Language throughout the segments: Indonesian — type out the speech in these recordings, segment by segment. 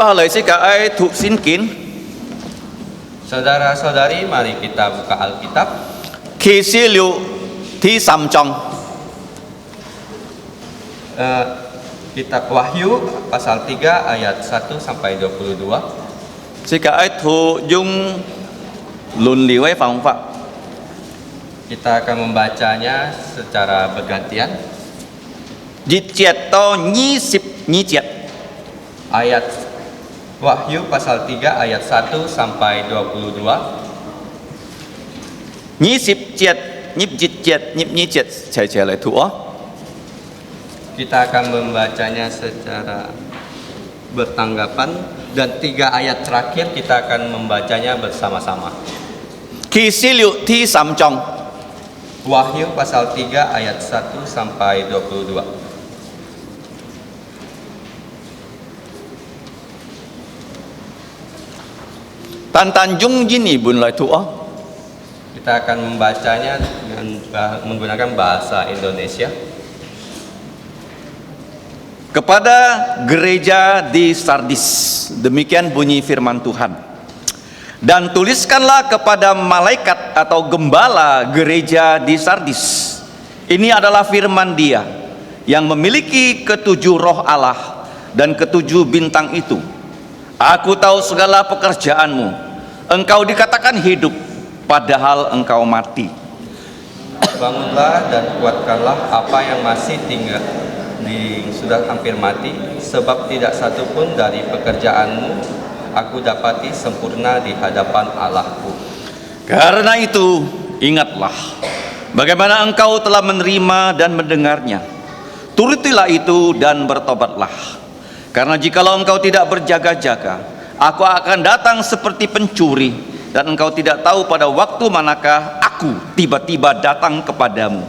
lời xin cả ai thuộc xin kín. Saudara-saudari, mari kita buka Alkitab. Khi xí liệu thi sầm trong. Kitab Wahyu pasal 3 ayat 1 sampai 22. Xin cả ai thuộc dung luân liu ấy phòng phạm. Kita akan membacanya secara bergantian. Dịch triệt to nhi sip nhi triệt. Ayat Wahyu pasal 3 ayat 1 sampai 22. Nhi sip triệt, nhịp dịch triệt, nhịp nhi triệt trẻ lại thuộc. Kita akan membacanya secara bertanggapan dan 3 ayat terakhir kita akan membacanya bersama-sama. Khi xí liệu thi sầm trong. Wahyu pasal 3 ayat 1 sampai 22. Tan tan jung jini bun lại thuộc. Kita akan membacanya dengan menggunakan bahasa Indonesia. Kepada gereja di Sardis, demikian bunyi firman Tuhan. Dan tuliskanlah kepada malaikat atau gembala gereja di Sardis. Ini adalah firman Dia yang memiliki ketujuh roh Allah dan ketujuh bintang itu. Aku tahu segala pekerjaanmu. Engkau dikatakan hidup, padahal engkau mati. Bangunlah dan kuatkanlah apa yang masih tinggal sudah hampir mati, sebab tidak satu pun dari pekerjaanmu aku dapati sempurna di hadapan Allahku. Karena itu ingatlah bagaimana engkau telah menerima dan mendengarnya. Turutilah itu dan bertobatlah. Karena jikalau engkau tidak berjaga-jaga, aku akan datang seperti pencuri, dan engkau tidak tahu pada waktu manakah aku tiba-tiba datang kepadamu.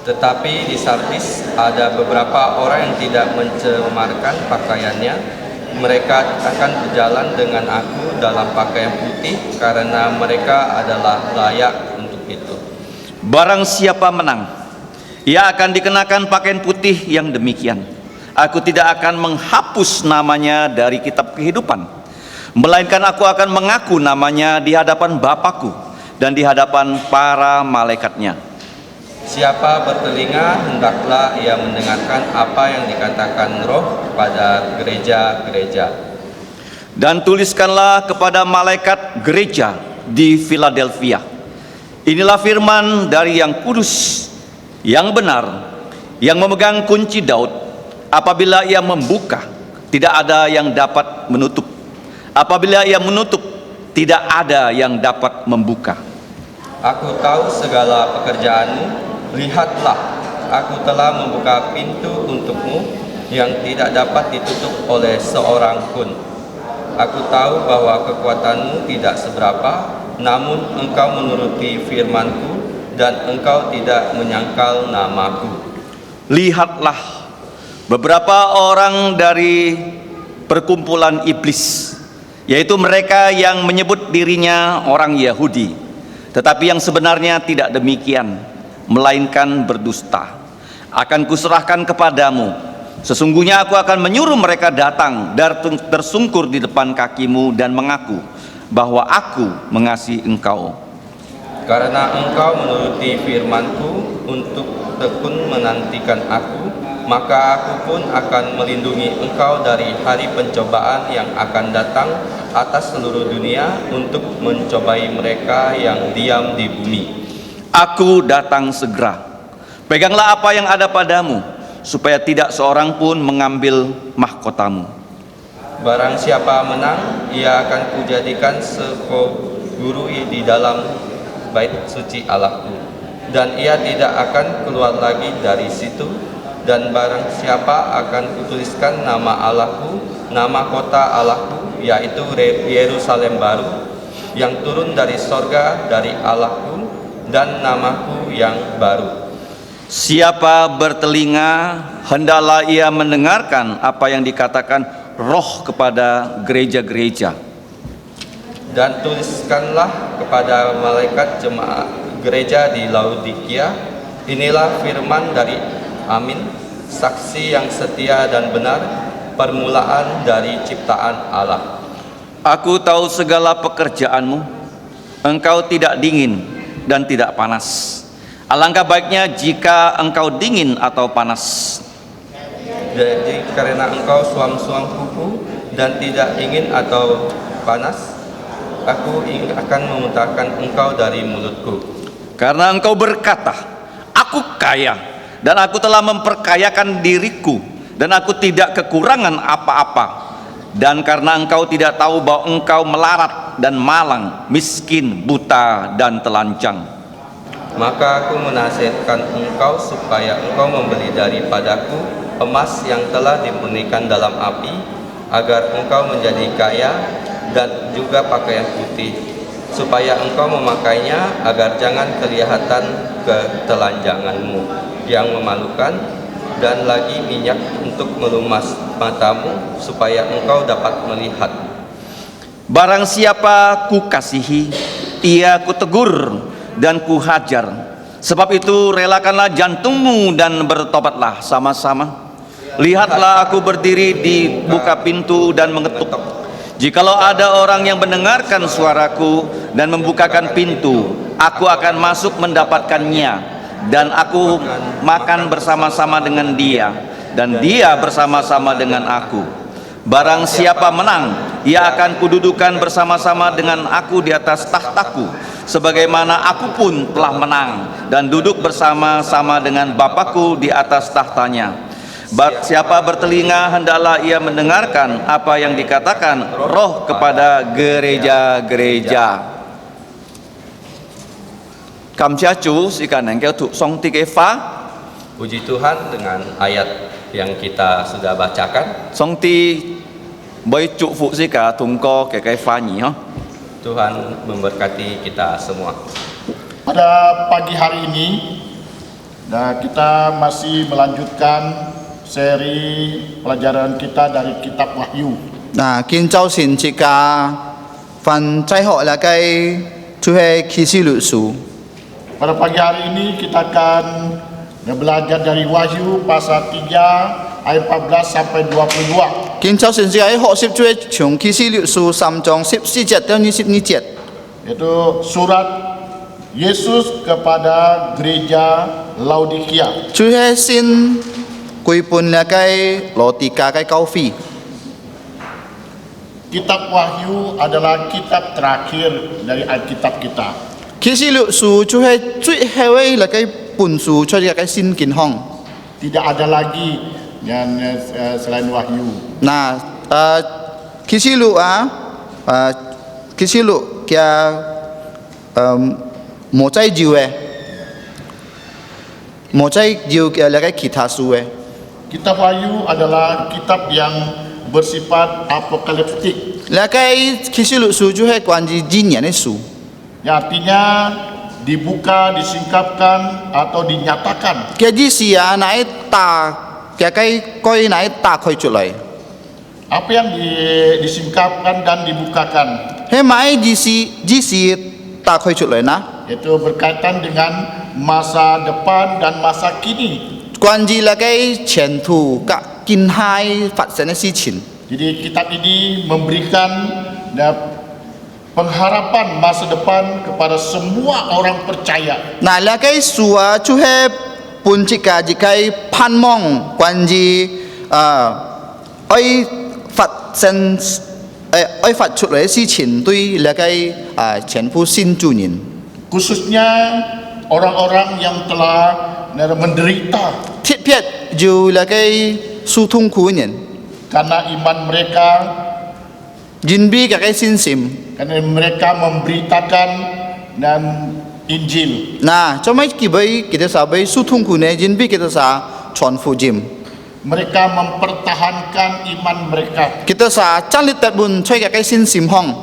Tetapi di Sardis ada beberapa orang yang tidak mencemarkan pakaiannya. Mereka akan berjalan dengan aku dalam pakaian putih, karena mereka adalah layak untuk itu. Barang siapa menang, ia akan dikenakan pakaian putih yang demikian. Aku tidak akan menghapus namanya dari kitab kehidupan, melainkan aku akan mengaku namanya di hadapan Bapakku dan di hadapan para malaikatnya. Siapa bertelinga, hendaklah ia mendengarkan apa yang dikatakan Roh pada gereja-gereja. Dan tuliskanlah kepada malaikat gereja di Philadelphia. Inilah firman dari yang kudus, yang benar, yang memegang kunci Daud. Apabila ia membuka, tidak ada yang dapat menutup. Apabila ia menutup, tidak ada yang dapat membuka. Aku tahu segala pekerjaanmu. Lihatlah, aku telah membuka pintu untukmu yang tidak dapat ditutup oleh seorang pun. Aku tahu bahwa kekuatanmu tidak seberapa, namun engkau menuruti firmanku dan engkau tidak menyangkal namaku. Lihatlah, beberapa orang dari perkumpulan iblis, yaitu mereka yang menyebut dirinya orang Yahudi, tetapi yang sebenarnya tidak demikian, melainkan berdusta, akan kuserahkan kepadamu. Sesungguhnya aku akan menyuruh mereka datang dan tersungkur di depan kakimu dan mengaku bahwa aku mengasihi engkau. Karena engkau menuruti firmanku untuk tekun menantikan aku, maka aku pun akan melindungi engkau dari hari pencobaan yang akan datang atas seluruh dunia untuk mencobai mereka yang diam di bumi. Aku datang segera. Peganglah apa yang ada padamu, supaya tidak seorang pun mengambil mahkotamu. Barang siapa menang, ia akan kujadikan guru di dalam bait suci Allahku, dan ia tidak akan keluar lagi dari situ. Dan barang siapa akan kutuliskan nama Allahku, nama kota Allahku, yaitu Yerusalem baru, yang turun dari sorga dari Allahku, dan namaku yang baru. Siapa bertelinga, hendaklah ia mendengarkan apa yang dikatakan Roh kepada gereja-gereja. Dan tuliskanlah kepada malaikat jemaat gereja di Laodikia, inilah firman dari Amin, saksi yang setia dan benar, permulaan dari ciptaan Allah. Aku tahu segala pekerjaanmu, engkau tidak dingin dan tidak panas. Alangkah baiknya jika engkau dingin atau panas. Jadi karena engkau suam-suam kuku dan tidak dingin atau panas, aku akan memuntahkan engkau dari mulutku. Karena engkau berkata, aku kaya dan aku telah memperkayakan diriku dan aku tidak kekurangan apa-apa. Dan karena engkau tidak tahu bahwa engkau melarat dan malang, miskin, buta dan telanjang. Maka aku menasihatkan engkau supaya engkau membeli daripadaku emas yang telah dimurnikan dalam api, agar engkau menjadi kaya, dan juga pakaian putih, supaya engkau memakainya, agar jangan kelihatan ketelanjanganmu yang memalukan, dan lagi minyak untuk melumas matamu, supaya engkau dapat melihat. Barang siapa ku kasihi, ia ku tegur dan ku hajar. Sebab itu relakanlah jantungmu dan bertobatlah sama-sama. Lihatlah aku berdiri di buka pintu dan mengetuk. Jikalau ada orang yang mendengarkan suaraku dan membukakan pintu, aku akan masuk mendapatkannya, dan aku makan bersama-sama dengan dia, dan dia bersama-sama dengan aku. Barang siapa menang, ia akan kududukan bersama-sama dengan aku di atas tahtaku, sebagaimana aku pun telah menang dan duduk bersama-sama dengan Bapakku di atas tahtanya. Siapa bertelinga, hendaklah ia mendengarkan apa yang dikatakan Roh kepada gereja-gereja. Kamsiacu sikan engkau tu song tiga fa. Puji Tuhan dengan ayat yang kita sudah bacakan. Song ti boy cuk fu sika tungko ke kai fa ni ha. Tuhan memberkati kita semua. Pada pagi hari ini, kita masih melanjutkan seri pelajaran kita dari kitab Wahyu. 今朝先即個份齋學啦，計就係啟示錄書。 Pada pagi hari ini kita akan belajar dari Wahyu pasal 3 ayat 14 sampai 22. 今朝先即個學習就係從啟示錄書3章14節到22節。 Yaitu surat Yesus kepada gereja Laodikia. 就係先歸本啦，計羅地加計教會。 Kitab Wahyu adalah kitab terakhir dari Alkitab kita. 啟示錄書就係最後嘅啦，計本書出嚟計先健康。 Tidak ada lagi yang selain Wahyu. 啟示錄啟示錄嘅冇齋照嘅，冇齋照嘅啦，計其他書嘅。 Kitab Wahyu adalah kitab yang bersifat apokaliptik. 那個啟示錄書就係關於今年的書， Yang artinya dibuka, disingkapkan atau dinyatakan. 嘅意思啊，那一打嘅該那一打開出嚟， Apa yang disingkapkan dan dibukakan 係咪意思打開出嚟呢？ yaitu berkaitan dengan masa depan dan masa kini. 關於那個前途及近海發生嘅事情。 Jadi kitab ini memberikan pengharapan masa depan kepada semua orang percaya. 嗱，那個書啊，就係本節嘅一個盼望，關於愛發出嚟嘅事情，對那個全部信主人。 Khususnya orang-orang yang telah menderita 特別就那個受痛苦嘅人， karena iman mereka, 因為嗰個信心。 karena mereka memberitakan dan Injil. Nah, cuma kita sabai su tungku ne jinbi kita sa chon fu jim. Mereka mempertahankan iman mereka. Kita sa chalit tabun choi ka kai sin sim hong.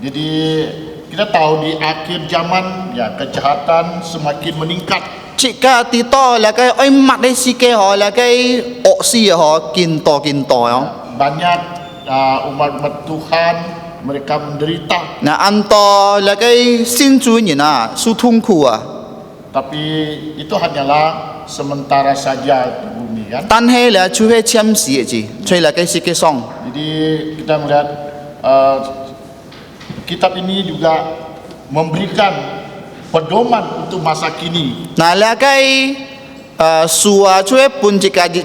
Jadi kita tahu di akhir zaman ya kejahatan semakin meningkat. Jika tito la kai oi mat dai si ke ho la kai o si ho kin to yo. Banyak umat Tuhan mereka menderita. Nah, anto la kai sin ju ni na su tungku ah. Tapi itu hanyalah sementara saja di bumi. kan. Tan he là chú he chiam si ji, chui là cái si cái song. Jadi kita melihat kitab ini juga memberikan pedoman untuk masa kini. Nah là cái sua chú he pun chỉ cái chỉ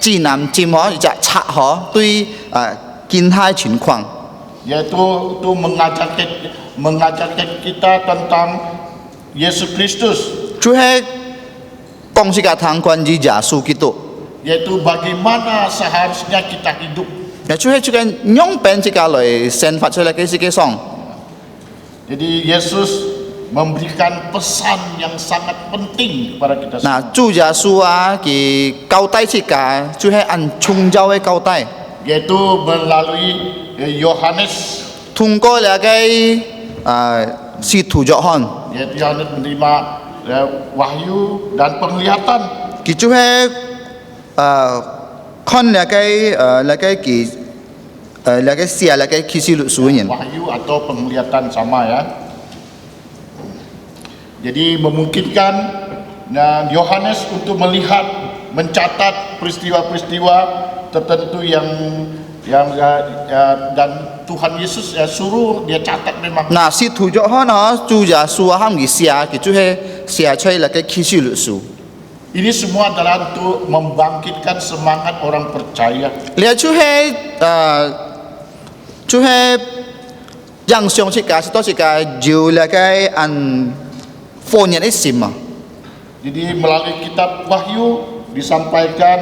chỉ nam chim ho, chỉ cha ho, tuy kinh hai情况。 Yaitu untuk mengajarkan kita tentang Yesus Kristus, 就係講是個堂關於耶穌基督， yaitu bagaimana seharusnya kita hidup. 也就係這個用本這個來生發出來嘅世界上。 Jadi Yesus memberikan pesan yang sangat penting kepada kita semua. 嗱，主耶穌啊，佢交代這個就係按宗教嘅交代， Yaitu melalui Yohanes, 通過那個使徒約翰， yaitu Yohanes menerima wahyu dan penglihatan. 佢就係看那個佢那個寫那個啟示錄書嘅人。 Wahyu atau penglihatan sama ya. Jadi memungkinkan Yohanes untuk melihat, mencatat peristiwa-peristiwa tertentu yang dan Tuhan Yesus suruh dia catat memang. 嗱，使徒約翰啊，主耶穌啊，佢寫佢就係寫出那個啟示錄書。 Ini semua adalah untuk membangkitkan semangat orang percaya. 你就係讓上這個是多是個有那個豐年的心嘛。 Jadi melalui kitab Wahyu disampaikan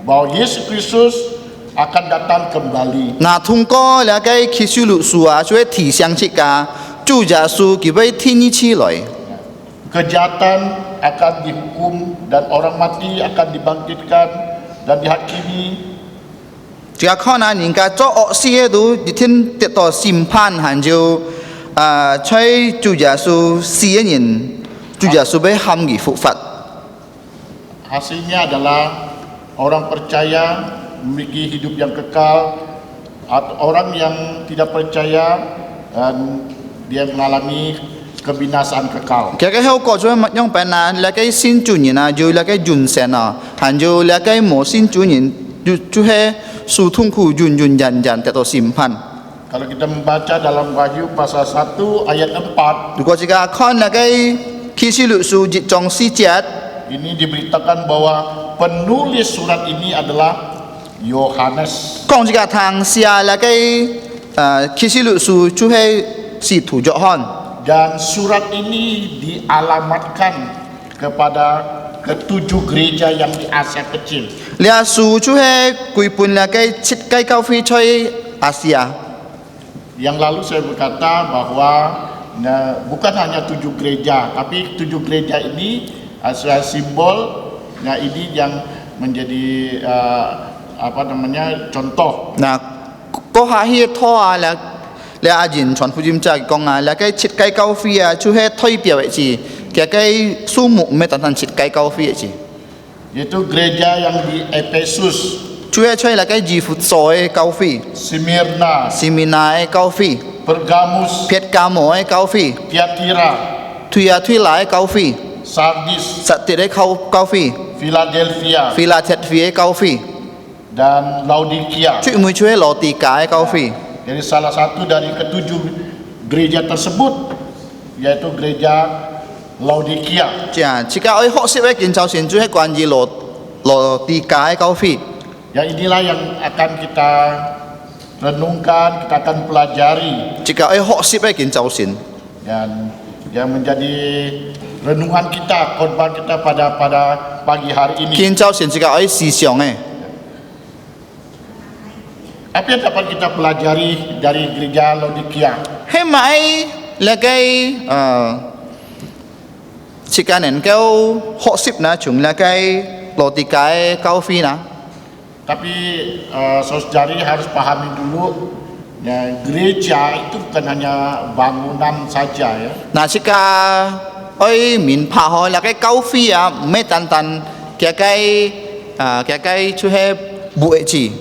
bahwa Yesus Kristus akan datang kembali. 那通過那個啟示錄書啊，就會提醒這個主耶穌佢會天一起來。 Kejahatan akan dihukum dan orang mati akan dibangkitkan dan dihakimi. 這個看啊，人家做惡事嘅都一天得到審判，還就在主耶穌死嘅人，主耶穌被喊佢復活。 Hasilnya adalah orang percaya memiliki hidup yang kekal, atau orang yang tidak percaya dan dia mengalami kebinasaan kekal. 其實喺個咗乜樣病啊？那個新主人啊，就那個人生啊，還有那個冇新主人，就係受痛苦人得到審判。 Kalau kita membaca dalam Wahyu pasal 1 ayat 4, 如果這個看那個啟示錄書一章4節， ini diberitakan bahwa penulis surat ini adalah Yohanes. 講這個堂寫那個啟示錄書就係使徒約翰。 Dan surat ini dialamatkan kepada ketujuh gereja yang di Asia Kecil. 呢個書就係歸本那個設計教會在亞細亞。 Yang lalu saya berkata bahwa bukan hanya 7 gereja, tapi 7 gereja ini adalah simbol ini yang menjadi contoh. 嗱，嗰下hier拖啊，你阿人傳福音就係講啊，你個設計教會啊，就係代表嘅字，嘅個數目唔係單單設計教會嘅字， Yaitu gereja yang di Efesus, 就係在那個以弗所嘅教會、 Smyrna, 士米拿嘅教會、 Pergamus, 撇加摩嘅教會、 Tiatira, 推亞推拿嘅教會、 Sardis, 實地嘅教會、 Philadelphia, 菲拉鐵菲嘅教會， dan Laodikia. 最尾就係羅地加嘅教會。 Jadi salah satu dari ketujuh gereja tersebut yaitu gereja Laodikia. 這樣，這個我學識嘅建造線就係關於羅地加嘅教會。 Ya inilah yang akan kita renungkan, kita akan pelajari 這個我學識嘅建造線。 dan yang menjadi renungan kita, korban kita pada pagi hari ini. 建造線這個我思想嘅。 Apa yang dapat kita pelajari dari gereja Laodikia? 係咪那個時間能夠學習呢？從那個羅地加嘅教會呢？ Tapi saudari harus pahami dulu, ya, gereja itu bukan hanya bangunan saja ya. 嗱，這個我明白嗬，那個教會啊，唔係單單嘅就係每字，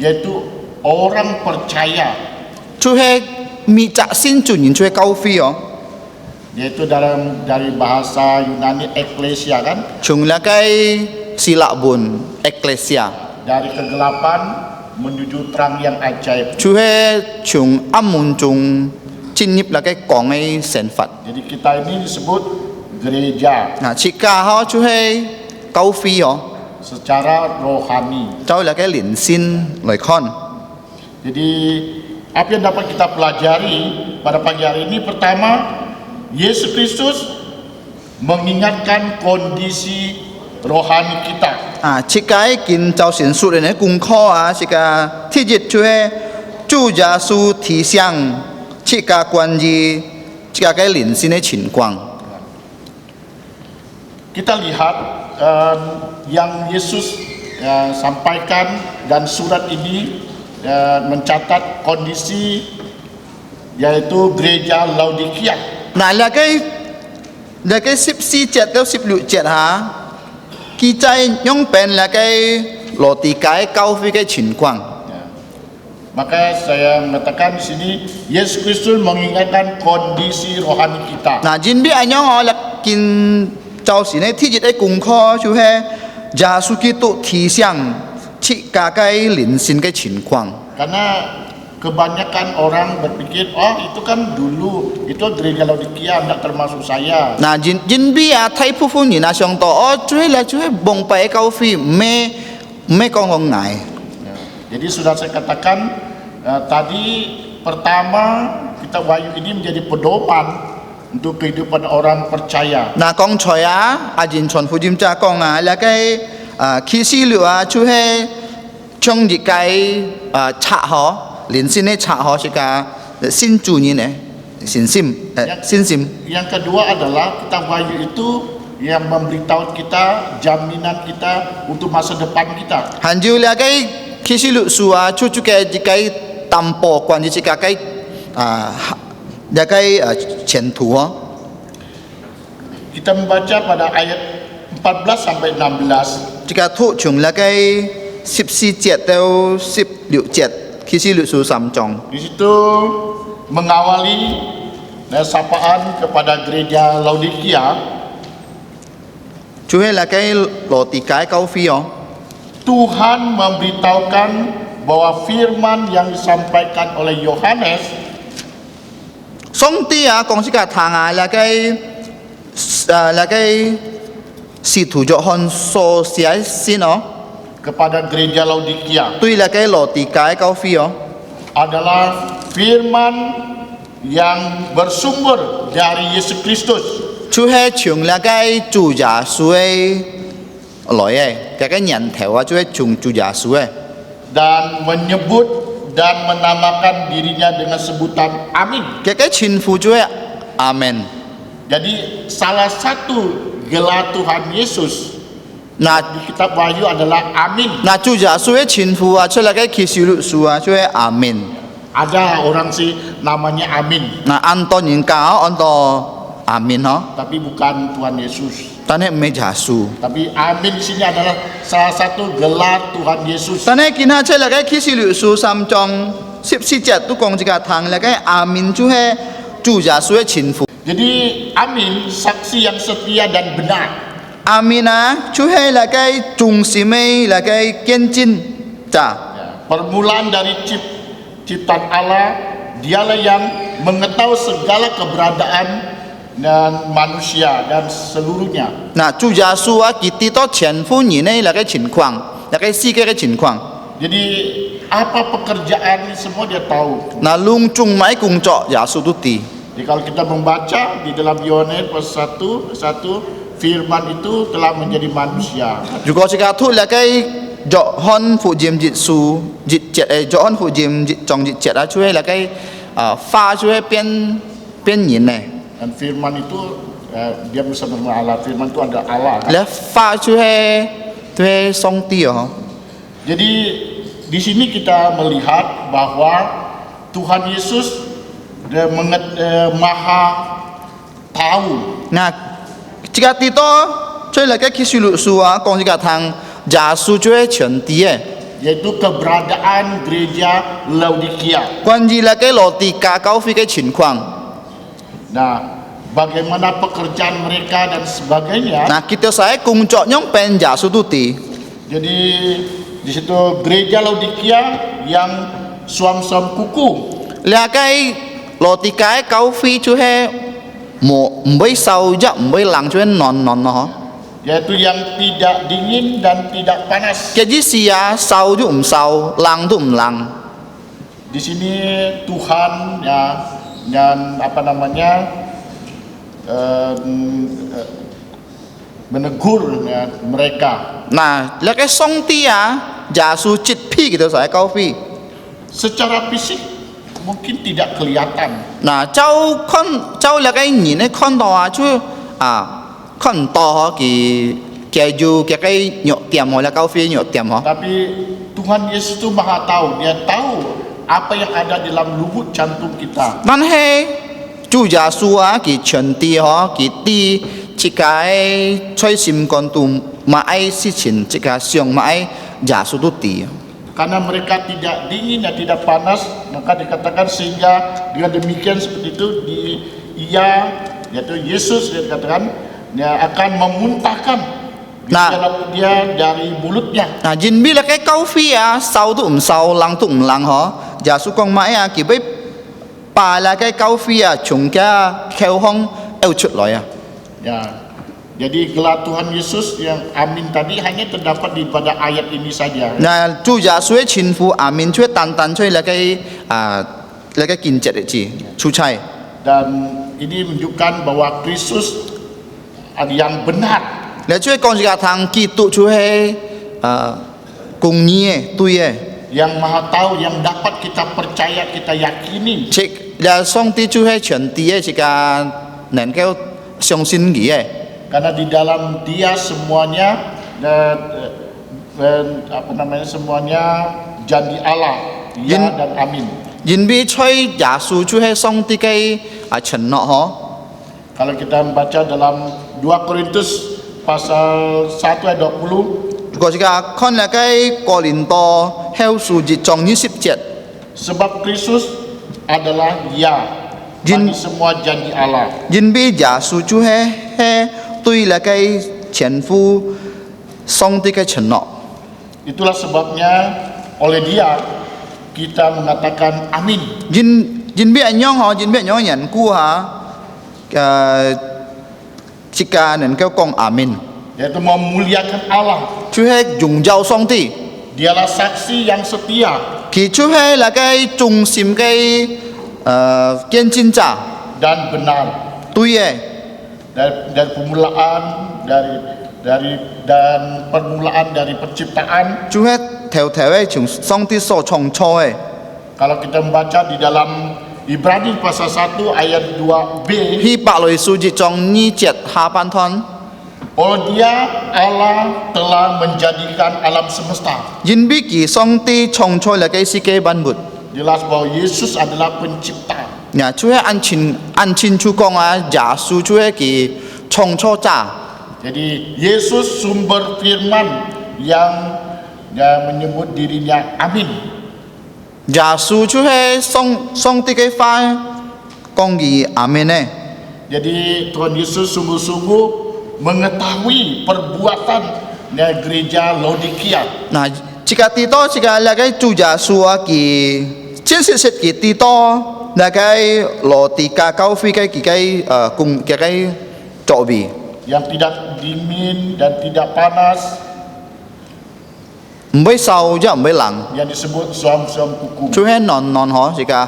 Yaitu orang percaya, 就係密集先進人就係教會哦。 yaitu dari bahasa Yunani eklesia kan, 從那個使 silak bun eklesia. dari kegelapan menuju terang yang ajaib. 就係從暗門中進入那個光嘅神法。 Jadi kita ini disebut gereja 嗱，設家嗬就係教會哦， secara rohani. 就那個連線來看。 Jadi apa yang dapat kita pelajari pada pagi hari ini? Pertama, Yesus Kristus mengingatkan kondisi rohani kita. 啊，設計見就神書嘅功課啊，設計第一就係主耶穌提醒設計關於設計連線嘅情況。 Kita lihat yang Yesus sampaikan dan surat ini mencatat kondisi yaitu gereja Laodikia. 嗱，那個14節到16節嚇，記載用遍那個羅地界教會嘅情況。 Maka saya mengatakan di sini Yesus Kristus mengingatkan kondisi rohani kita. 嗱，前邊anh我嚟見就時呢，第一嘅功課就係耶穌基督提醒設計嘅連線嘅情況。 Karena kebanyakan orang berpikir, oh itu kan dulu, itu gereja Laodikia, tidak termasuk saya. 嗱，前邊啊睇部分人啊上到哦，最嚟最蒙蔽教會，唔係講講捱。 Jadi sudah saya katakan tadi pertama kita wahyu ini menjadi pedoman untuk kehidupan orang percaya. 嗱，剛才啊，阿賢傳福音就講啊，那個啟示錄啊，就係將一個拆河連線嘅拆河是個新主人嘅信心信心。 Yang kedua adalah kita wahyu itu yang memberitahu kita jaminan kita untuk masa depan kita. 還有那個啟示錄書啊，出嘅一個擔保關於一個那個前途啊。 Kita membaca pada ayat 14 sampai 16. 這個圖從那個14節到16節，啟示錄書3章。 Di situ mengawali sapaan kepada gereja Laodikia. 就係那個羅地界教會哦。 Tuhan memberitahukan bahwa firman yang disampaikan oleh Yohanes 上帝啊，講這個堂啊，那個使徒約翰所寫信哦， kepada gereja Laodikia 對那個羅地界教會哦， adalah firman yang bersumber dari Yesus Kristus 就係從那個主耶穌來嘅，嗰個源頭啊，就係從主耶穌嘅。 dan menyebut dan menamakan dirinya dengan sebutan Amin. 嗰個稱呼就係阿門。 Jadi salah satu gelar Tuhan Yesus 嗱 di kitab Wahyu adalah Amin. 嗱，主耶穌嘅稱呼啊，出嚟嘅啟示錄書啊，就係阿門。 Ada orang sih namanya Amin, 嗱，按多人教按多阿門嗬， tapi bukan Tuhan Yesus. 但係唔係耶穌。 Tapi Amin di sini adalah salah satu gelar Tuhan Yesus. 但係見下出嚟嘅啟示錄書3章14節都講這個堂嚟嘅阿門就係主耶穌嘅稱呼。 Jadi Amin saksi yang setia dan benar. 阿門啊，就係嚟嘅忠心嘅嚟嘅見證者。 Permulaan dari ciptaan Allah, dialah yang mengetahui segala keberadaan dan manusia dan seluruhnya. 嗱，主耶穌啊，佢知道全部人嘅嚟嘅情況，嚟嘅世界嘅情況。 Jadi apa pekerjaan semua dia tahu. 嗱，隆重買工作，耶穌都知。 Jadi kalau kita membaca di dalam Yohanes pasal 1, firman itu telah menjadi manusia. 如果這個圖嚟嘅約翰福音節書節約翰福音章節啊，就係嚟嘅花就係變人咧。 Dan firman itu dia bersama Allah. Firman itu ada Allah. 咧花就係上帝哦。 Jadi di sini kita melihat bahwa Tuhan Yesus dia maha tahu. 嗱，這個地多最嚟嘅啟示錄書啊，講這個堂耶穌就係全地嘅。 Yaitu keberadaan gereja Laodikia. 關於嚟嘅羅地加教會嘅情況。 Nah, bagaimana pekerjaan mereka dan sebagainya. Nah, kita saya kung cok nyong pen Yesus tu ti. Jadi di situ gereja Laodikia yang suam-suam kuku. Là cái lò tì cái cao phi chú he một mấy sau chắc mấy lăng chú he non nó. Yaitu yang tidak dingin dan tidak panas. Cái gì sia sau chú sau lăng tu lăng. Di sini Tuhan ya dan apa namanya menegur ya, mereka. Nah, là cái song ti Yesus chit phi gitu saya cao phi. Secara fisik mungkin tidak kelihatan, Nah, cháu là cái nhìn ấy con to chú con to cái ju cái nhọ tiệm hoặc là cao phi nhọ tiệm hả? tapi Tuhan Yesus itu Maha tahu, Dia tahu apa yang ada di dalam lubuk jantung kita. Nan he chú Yesus cái chân ti hả cái ti chỉ cái chơi sim con tu mà ai sự情chỉ cái xiong mà ai Yesus tu ti. Karena mereka tidak dingin dan tidak panas, maka dikatakan sehingga dengan demikian seperti itu yaitu Yesus dikatakan dia akan memuntahkan Nah. dia dari mulutnya. Nah, jin bi là cái cao phi sau tu sau lăng tu lăng hả? Yesus con mãi cái bây bà là cái cao phi chúng cái khéo hong eo chut lại Ya. Jadi gelar Tuhan Yesus yang amin tadi hanya terdapat di pada ayat ini saja. Nah, chú Yesus chính phủ amin chú tan chú là cái kinh chất gì chú chay. Dan ini menunjukkan bahwa Kristus ada yang benar. Là chú con cái thằng Kitô chú he cùng nhie tuy Yang maha tahu, yang dapat kita percaya, kita yakini. chỉ là song ti chú he chuẩn ti chỉ cả nên cái相信gì Karena di dalam Dia semuanya apa namanya semuanya janji Allah, ya Yin- dan amin. Jin bi chơi Yesus chú he song ti cái chân nọ hả? Kalau kita membaca dalam 2 Korintus pasal 1 ayat 20, Có chỉ cả con là cái Cô-rin-tô theo số dịch trong như 17. sebab Kristus adalah ya Yin- bagi semua janji Allah. Jin bi Yesus chú he tuy là cái chân phu song ti cái chân nọ. Itulah sebabnya oleh Dia kita mengatakan amin. Jin bi anh nhong họ jin bi anh nhong nhận cu hả? Chỉ cả nên kêu con amin. Yaitu memuliakan Allah. Chú he dùng dao song ti. Dialah saksi yang setia Khi chú he là cái trung sim cái kiên chính trả dan benar. tuy Dari permulaan dan permulaan dari penciptaan. chú he theo chúng song ti so chong cho Kalau kita membaca di dalam Ibrani pasal 1 ayat 2b, Hy bạc lời số dịch trong ni chết hạ ban thon. oleh Dia Allah telah menjadikan alam semesta. Jin bi ki song ti chong choi là cái si ke ban bút. Jelas bahwa Yesus adalah pencipta. Nhà chú he an chin chú con giả su chú he ki chong cho cha. Jadi Yesus sumber firman yang menyebut dirinya amin. Giả su chú he song ti cái pha con gì amen Jadi Tuhan Yesus sungguh-sungguh mengetahui perbuatan gereja Laodikia. Nah, jika tito jika là cái chú giả su ki trên sự sự ki tito là cái lò tì ca cao phi cái cùng cái chỗ bì. Yang tidak dingin dan tidak panas, Mới sau chứ mới lặng. yang disebut suam-suam kuku. Chú he non hó jika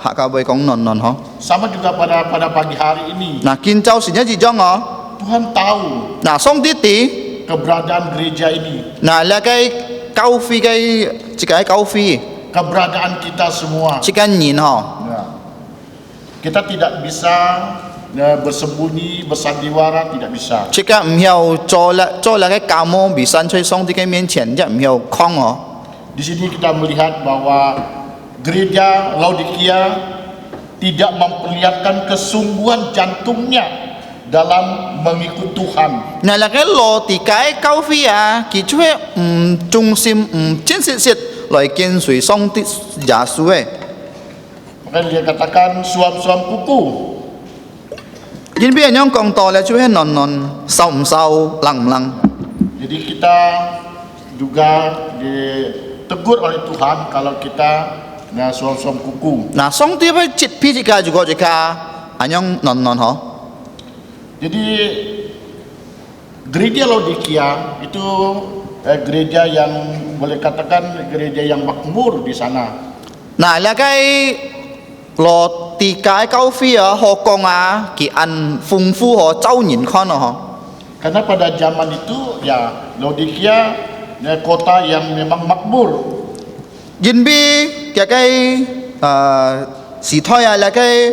hạ ca bơi con non hó. Sama juga pada pagi hari ini. Nah, kin cháu xin nhớ gì cho ngó. Tuhan tahu Nah, song tí tí. keberadaan gereja ini, Nah, là cái cao phi chỉ cái cao phi keberadaan kita semua. chỉ cái nhìn họ. Ya. Kita tidak bisa bersembunyi, bersandiwara, tidak bisa. Chỉ cái hiểu cho là cái cao mô bị sanh chơi song tí cái miễn triển chứ hiểu không họ. Di sini kita melihat bahwa gereja Laodikia tidak memperlihatkan kesungguhan jantungnya dalam mengikut Tuhan. Này là cái lò thì cái cao phi kỳ chú hệ trung sim trên sự sự lại kiên suy song tí giả su Maka dia katakan suam-suam kuku. Jin bi anyong kong to le chu he non non sau sau lang lang. Jadi kita juga ditegur oleh Tuhan kalau kita suam-suam kuku. Na song ti ba chit pi jika juga jika anyong non non ho. Jadi gereja Laodikia itu gereja yang boleh katakan gereja yang makmur di sana. Na la kai lo ti kai kau fi ho kong ki an fung fu ho zhao nin kan ho. Karena pada zaman itu ya Laodikia kota yang memang makmur. Jin bi kia kai si thoi la kai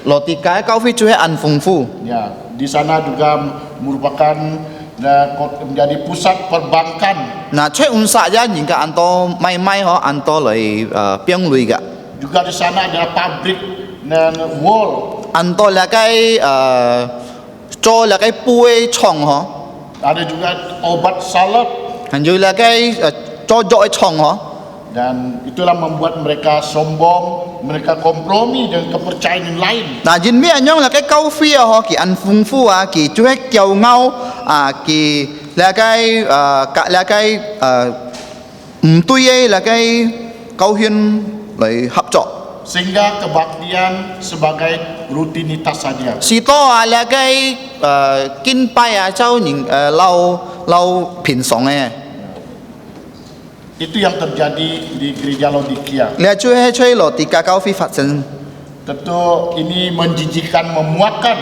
lo ti kai kau fi chu he an fung fu. Ya, di sana juga merupakan menjadi pusat perbankan. Na chue unsa ja nin ka an to mai mai ho an to lei piang lui ga. Juga di sana ada pabrik dan wool. An to la kai cho la kai pui chong ho. Ada juga obat salep. Han ju la kai cho jo chong ho. Dan itulah membuat mereka sombong, mereka kompromi dengan kepercayaan yang lain. Na jin mi anyong la kai kau fi ho ki an fung fu ki chu he kiao ngao ki la kai ka la kai tui la kai kau hian lai hap cho. Sehingga kebaktian sebagai rutinitas saja. Si to la kai kin pai chao ning lau pin song Itu yang terjadi di gereja Laodikia. le chu he chui lo ti ka kau fi phát sinh. Tentu ini menjijikan, memuakkan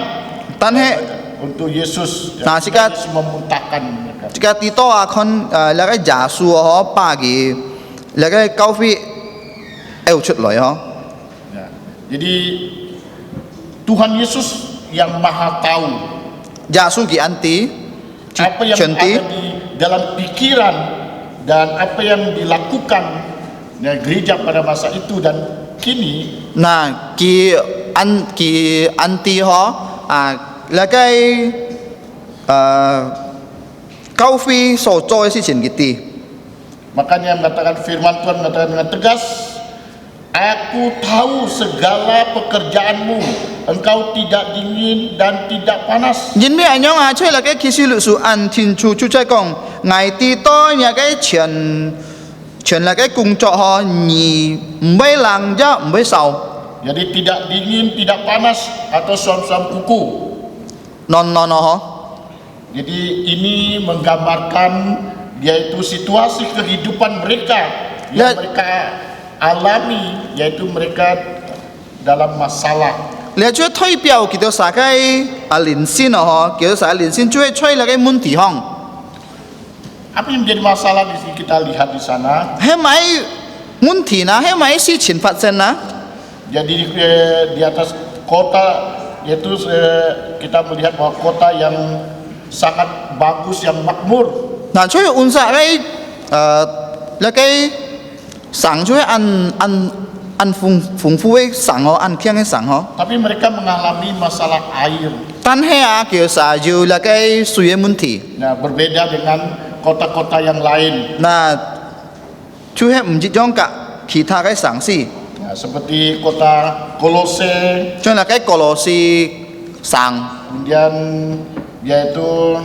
Tan he untuk Yesus. Nah, sikat- Yesus memuntahkan mereka. jika ti to kon la kai ja su ho pa ki la kai kau fi el chut loi ho. Ya. Jadi Tuhan Yesus yang maha tahu Ja su ki anti apa yang chen ti ada di dalam pikiran dan apa yang dilakukan gereja pada masa itu dan kini. na ki anti ho la kai kau fi so cho si chen ki ti. Makanya mengatakan firman Tuhan mengatakan dengan tegas, aku tahu segala pekerjaanmu, engkau tidak dingin dan tidak panas. Jin mi anyong chui la kai ki si lu su an tin chu chu chai kong ngai ti to nya kai chen la kai kung cho ho ni mbei lang ja mbei sao. Jadi tidak dingin, tidak panas atau suam-suam kuku. Non non ho. Jadi ini menggambarkan yaitu situasi kehidupan mereka yang Ya. mereka alami, yaitu mereka dalam masalah. Le chu thoi piao ki to sa kai lin sin ho ki to sa lin sin chui chui la kai mun ti hong. Apa yang menjadi masalah di sini kita lihat di sana. He mai mun ti na he mai si chin phát sinh na. Jadi di atas kota yaitu kita melihat bahwa kota yang sangat bagus, yang makmur. Na chui un sa kai la kai sang chui an fung fu wei sang ho an kiang sang ho. Tapi mereka mengalami masalah air. Tan he ki sa ju la kai sui mun ti. Nah, berbeda dengan kota-kota yang lain. Na chui he mji jong ka ki tha kai sang si. Nah, seperti kota Kolose, Chui la kai kolosi sang kemudian yaitu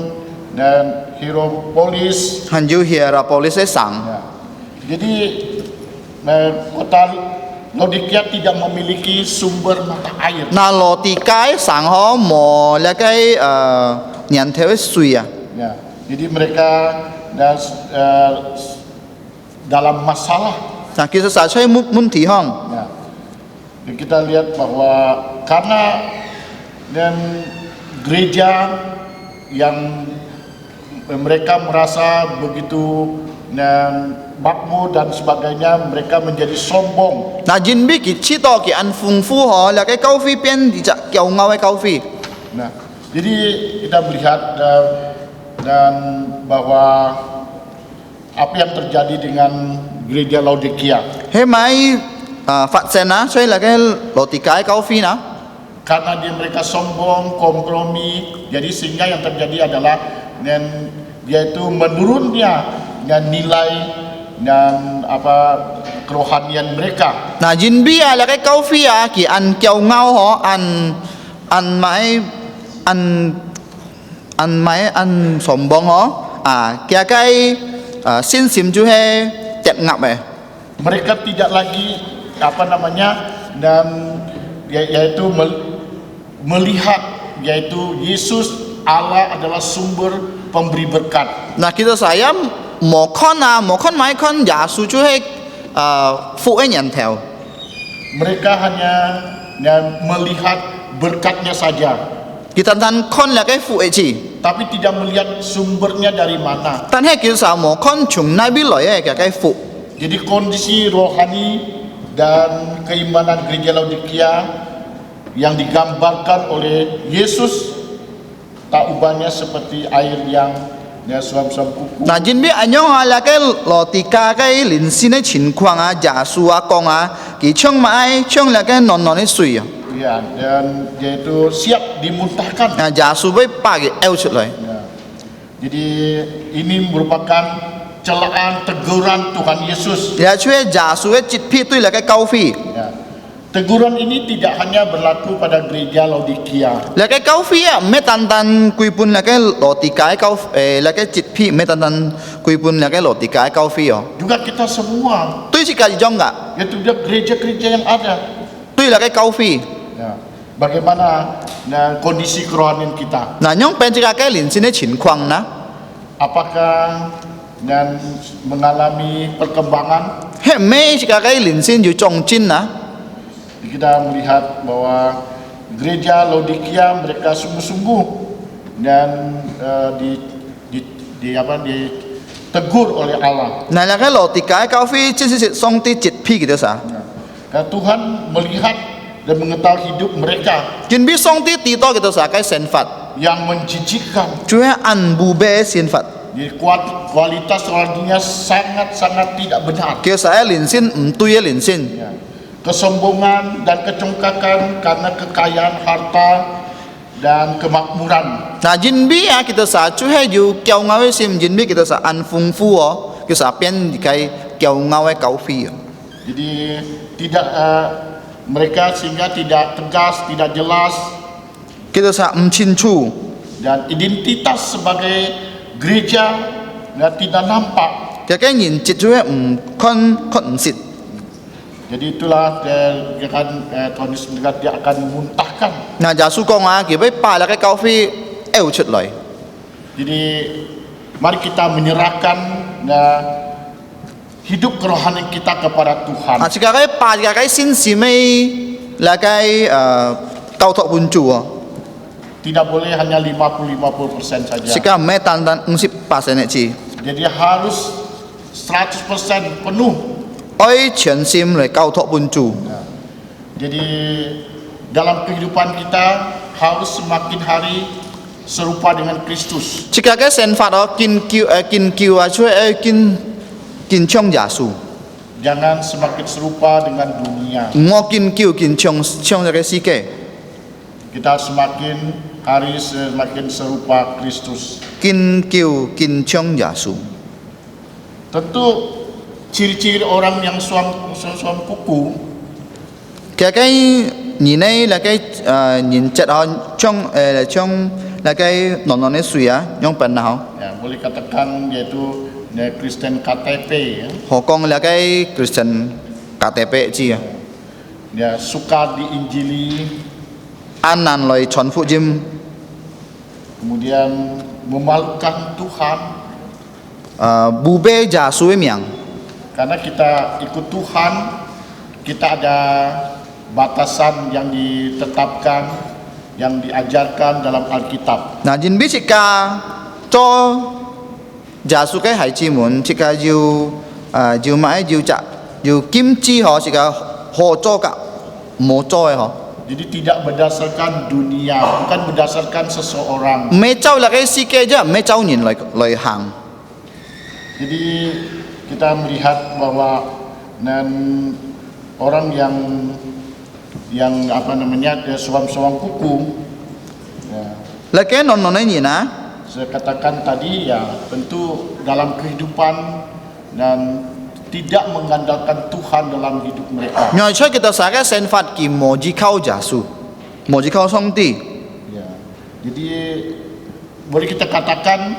dan Hierapolis. han ju Hierapolis sang. Ya. Jadi kota Laodikia tidak memiliki sumber mata air. Na lo ti kai sang ho mo la kai nian theo sui Ya. Jadi mereka dalam masalah. Na ki sa chui mun ti hong. Ya. Jadi kita lihat bahwa karena dan gereja yang mereka merasa begitu makmur dan sebagainya, mereka menjadi sombong. Na jin bi ki chi to ki an fung fu ho la kai kau fi pian di ja kiao ngao ai kau fi. Nah, jadi kita melihat dan bahwa apa yang terjadi dengan gereja Laodikia. He mai phát sinh na chui la kai lo ti kai kau fi na. Karena mereka sombong, kompromi, jadi sehingga yang terjadi adalah yaitu menurunnya nilai dan kerohanian mereka. Na jin bi la kai kau fi ki an kiao ngao ho an ăn mãi ăn sòng bông hả kia cái xin sim chú he chặt ngập ấy. Mereka tidak lagi dan yaitu melihat yaitu Yesus Allah adalah sumber pemberi berkat. Nah kita saya một con mấy con giả su chú he phụ ấy nhận theo. Mereka hanya melihat berkatnya saja, Kita tan con là cái phụ ấy chỉ. tapi tidak melihat sumbernya dari mana. Tan he kita sa một con chung nai bi loi cái phụ. Jadi kondisi rohani dan keimanan gereja Laodikia yang digambarkan oleh Yesus tak ubahnya seperti air yang suam-suam kuku. Nah jin bi anh nhong là cái lò tì ca cái linh sinh cái tình trạng giả su con kỳ chung mãi chung là cái non cái suy Ya, dan yaitu siap dimuntahkan. giả su với ba cái eo chut lại. Ya. Jadi ini merupakan celaan teguran Tuhan Yesus. Ya cue giả su cái chit phi tuy là cái câu phi. Ya. Teguran ini tidak hanya berlaku pada gereja Laodikia, Là cái câu phi á, mấy tan quy bun là cái lò tì cái câu là cái chit phi mấy tan quy bun là cái lò tì cái câu phi juga kita semua, Tuy chỉ cái trong cả, yaitu gereja-gereja yang ada. tuy là cái câu phi. Ya. Bagaimana kondisi kerohanian kita? Nah nhong pen chỉ cái linh sinh cái tình trạng na. Apakah dan mengalami perkembangan? He mấy chỉ cái linh sinhอยู่trong chín na. Kita melihat bahwa gereja Laodikia mereka sungguh-sungguh dan ditegur oleh Allah. Này là cái lò tì cái câu phi trên sự song ti chit phi gitu sa. Karena Tuhan melihat dan mengetahui hidup mereka Jin biết song ti tí to gitu sa cái sen phạt. yang menjijikkan. Chú ăn bù bê sen phạt. Jadi kualitas rohaninya sangat-sangat tidak benar. Kêu saya linh sinh tuy linh sinh. Ya. Kesombongan dan kecongkakan karena kekayaan harta dan kemakmuran. Nah jin biết kita sa chú hay dù kéo ngao sim jin biết kita sa ăn phong phú kita sa pian cái kéo ngao câu phi. Jadi tidak mereka sehingga tidak tegas, tidak jelas, Kita sa chin chu. dan identitas sebagai gereja tidak nampak. Cái nhìn chit chú con sit. Jadi itulah dia akan Tuhan Yesus berkata dia akan muntahkan. Nah giả su con kiểu với ba là cái câu phi eo chut lại. Jadi mari kita menyerahkan hidup kerohanian kita kepada Tuhan. Chỉ cái ba chỉ cái xin sim là cái tao thọ bun chủ. Tidak boleh hanya 50% saja. Chỉ cái mấy tan 50% này chỉ. Jadi harus 100% penuh. Ôi全心来交托本主。 Jadi dalam kehidupan kita harus semakin hari serupa dengan Kristus. Chỉ cái sen phạt đó kin kiu chúa kin chong giả su. Jangan semakin serupa dengan dunia. Ngô kin kiu kin chong ra cái si kê. Kita semakin hari semakin serupa Kristus. Kin kiu kin chong giả su. Tentu ciri-ciri orang yang suam kuku Cái nhìn này là cái nhìn chất đó trong là trong là cái non này suy á, nhong phần nào. ya, boleh katakan yaitu Kristen KTP ya. Họ con là cái Christian KTP chi à. Ya, suka diinjili, An nan lời chọn phụ jim kemudian memalukan Tuhan. bù bê giả su với miệng. Karena kita ikut Tuhan, kita ada batasan yang ditetapkan, yang diajarkan dalam Alkitab. Nah jin biết chỉ ca cho giả su cái hải chi muốn chỉ ca yêu mãi yêu chạ yêu kim chi họ chỉ ca họ cho cả một cho họ. Jadi tidak berdasarkan dunia, bukan berdasarkan seseorang. Mấy cháu là cái si kê chứ, mấy cháu nhìn lời hàng. Jadi kita melihat bahwa orang yang apa namanya suam-suam kuku, ya, Là cái non ấy nhìn á. saya katakan tadi ya tentu dalam kehidupan dan tidak mengandalkan Tuhan dalam hidup mereka. Nhờ cho kita sa cái sen phạt kỳ mồ ji khâu giả su. 冇依靠上帝。 Ya. Jadi boleh kita katakan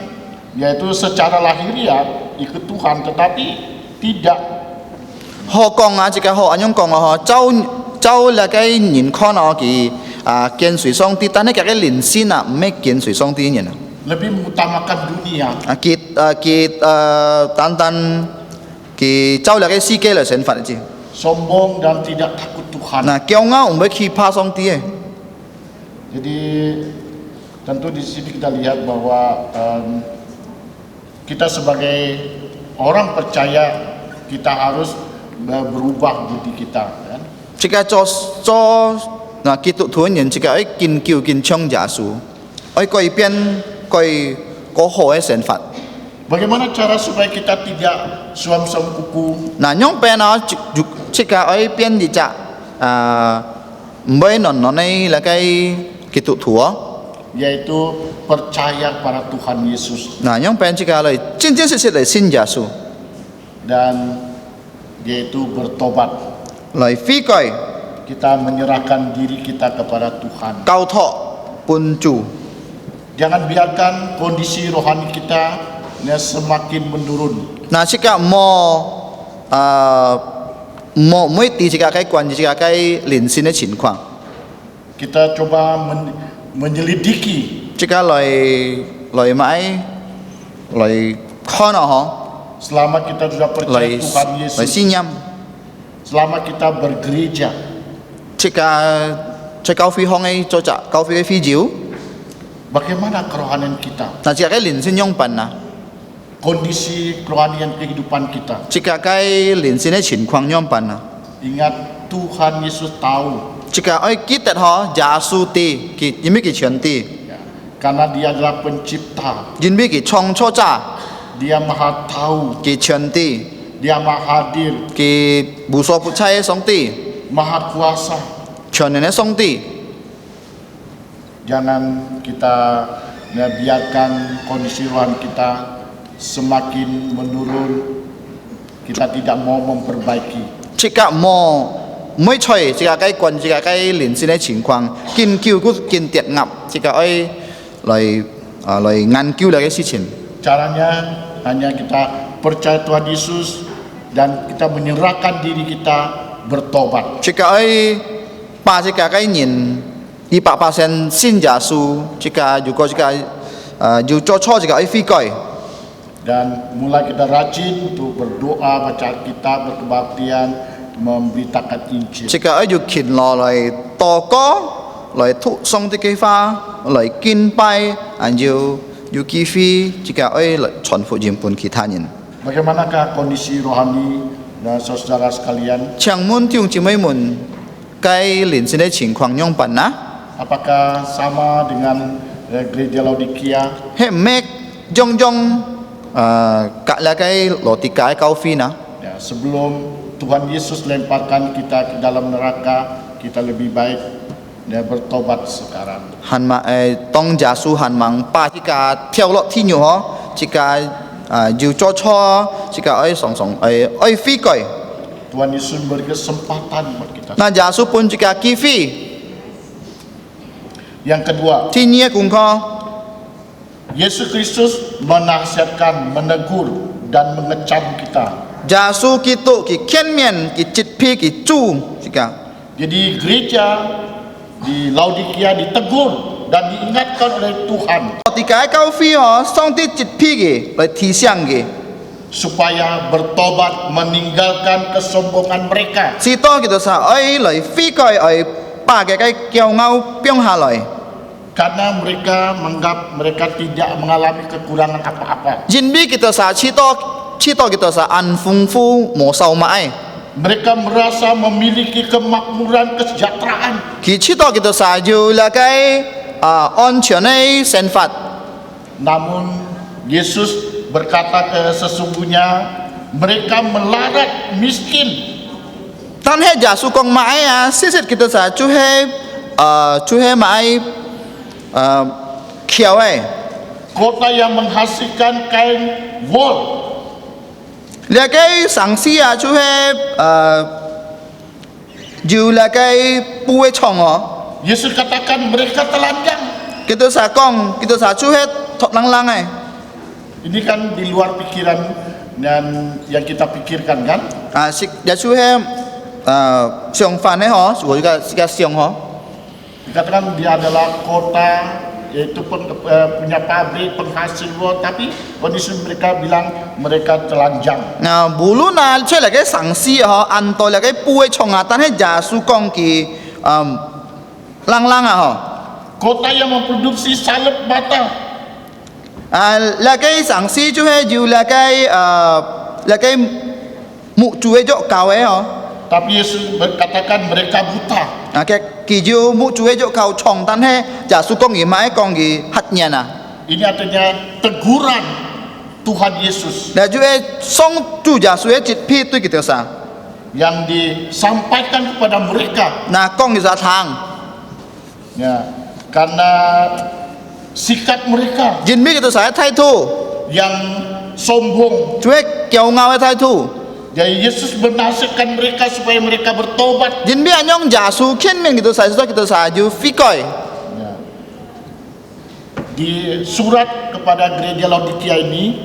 yaitu secara lahiriah ikut Tuhan tetapi tidak 好講啊，即個好安樣講啊，走那個人看啊，佢跟隨上帝，但係佢嘅靈性啊，唔係跟隨上帝人啊。 lebih mengutamakan dunia. 單佢走那個世界嚟生活啫。 Sombong dan tidak takut Tuhan. 嗱，驕傲唔會去怕上帝嘅。 Jadi tentu di sini kita lihat bahwa kita sebagai orang percaya kita harus berubah budi kita, kan? 即個嗱基督徒人，即個要研究研唱耶穌，要改變個好嘅生活。 Bagaimana cara supaya kita tidak suam-suam kuku? 嗱，樣變啊，即個要變啲只唔會能嘅那個基督徒啊。 Yaitu percaya pada Tuhan Yesus 嗱，樣變即個嚟真真實實嚟信耶穌， dan yaitu bertobat. 嚟悔改 Kita menyerahkan diri kita kepada Tuhan. 交託本主。 Jangan biarkan kondisi rohani kita semakin menurun. 嗱，即個冇啲即個嘅關於即個嘅靈性嘅情況， Kita coba menyelidiki 即個嚟買嚟看啊，嗬， selama kita sudah percaya 嚟 Tuhan 嚟 Yesus, 信任， selama kita bergereja, 即個在教會行嘅做隻教會嘅會照， bagaimana kerohanian kita, 嗱，即個嘅靈性樣品啊， kondisi kerohanian kehidupan kita. 即個嘅靈性嘅情況樣品啊， Ingat Tuhan Yesus tahu, 即個愛記得嗬，耶穌啲佢因為佢全啲， ya, karena Dia adalah pencipta, 因為佢創造者， Dia maha tahu, 佢全啲， Dia maha hadir, 佢無所不在嘅上帝， maha kuasa. 全能嘅上帝。 Jangan kita biarkan kondisi rohani kita semakin menurun. Kita tidak mau memperbaiki. 即個每吹即個嘅關即個嘅靈性嘅情況，研究佢見跌壓，即個愛嚟研究呢個事情。 Caranya hanya kita percaya Tuhan Yesus dan kita menyerahkan diri kita bertobat. 即個愛把即個嘅人100%信耶穌，即個如果即個要做錯，即個愛悔改。 Dan mulai kita rajin untuk berdoa, baca Alkitab, berkebaktian, memberitakan Injil. 即個愛要勤勞嚟禱告，嚟讀上帝嘅話，嚟敬拜，要機會，即個愛嚟傳福音俾其他人。 Bagaimanakah kondisi rohani dan saudara sekalian? 請問弟兄姊妹們，該靈性嘅情況樣辦啊？ Apakah sama dengan gereja Laodikia? 係唔係種隔離嘅羅迪加教會呢？ Ya, sebelum Tuhan Yesus lemparkan kita ke dalam neraka, kita lebih baik bertobat sekarang. 係咪當耶穌係咪把呢個跳落天獄嗬？呢個要做錯，呢個愛愛悔改。 Tuhan Yesus memberi kesempatan buat kita. 那耶穌本呢個機會， Yang kedua, 天意嘅功課， Yesus Kristus menasihatkan, menegur dan mengecam kita. 耶穌基督佢勸勉佢責備佢主呢個。 Jadi gereja di Laodikia ditegur dan diingatkan oleh Tuhan 羅迪加教會嗬，上帝責備嘅嚟提醒嘅， supaya bertobat, meninggalkan kesombongan mereka. 是當佢就話愛嚟悔改，愛把嘅驕傲變下來。 Karena mereka menganggap mereka tidak mengalami kekurangan apa-apa. 因為佢就話知道佢就話安豐富冇受買， Mereka merasa memiliki kemakmuran, kesejahteraan. 佢知道佢就話要那個安全嘅生活。 Namun Yesus berkata sesungguhnya mereka melarat miskin. 但係耶穌講買啊，事實佢就話就係買橋嘅， Kota yang menghasilkan kain wol. 那個上司啊就係要那個布嘅廠哦。Yesus katakan mereka telanjang. Kita sa kong, kita sa chu hết thọ lang lang ai. Ini kan di luar pikiran dan yang kita pikirkan kan. Sik ya chu he siang fan ấy ho, của juga siang ho. Dikatakan dia adalah kota yaitu punya pabrik penghasil buah, tapi kondisi mereka bilang mereka telanjang. Bulu na chơi là cái sáng si ho, ăn to là cái bùi chong à, tan hết giả su kong ki lang lang à ho. Kota yang memproduksi salep bata. Là cái sáng si chú he dù là cái mụ chú ấy chỗ cao ấy ho. Tapi Yesus berkatakan mereka buta. Cái kỳ dù mụ chú ấy chỗ cao chong tan hết giả su kong gì mãi kong gì hạt nhàn à. Ini artinya teguran Tuhan Yesus Là chú ấy song chú giả su ấy chít pi tôi kiểu sao. yang disampaikan kepada mereka. Na kong gì ra thang. Ya, karena sikap mereka Jin mi kiểu sao thay thu. yang sombong. Chú ấy kéo ngao ấy thay thu. Jadi Yesus menasihatkan mereka supaya mereka bertobat. Jin bi anyong giả su khen men kiểu sao ju phi coi. Ya. Di surat kepada gereja Laodikia ini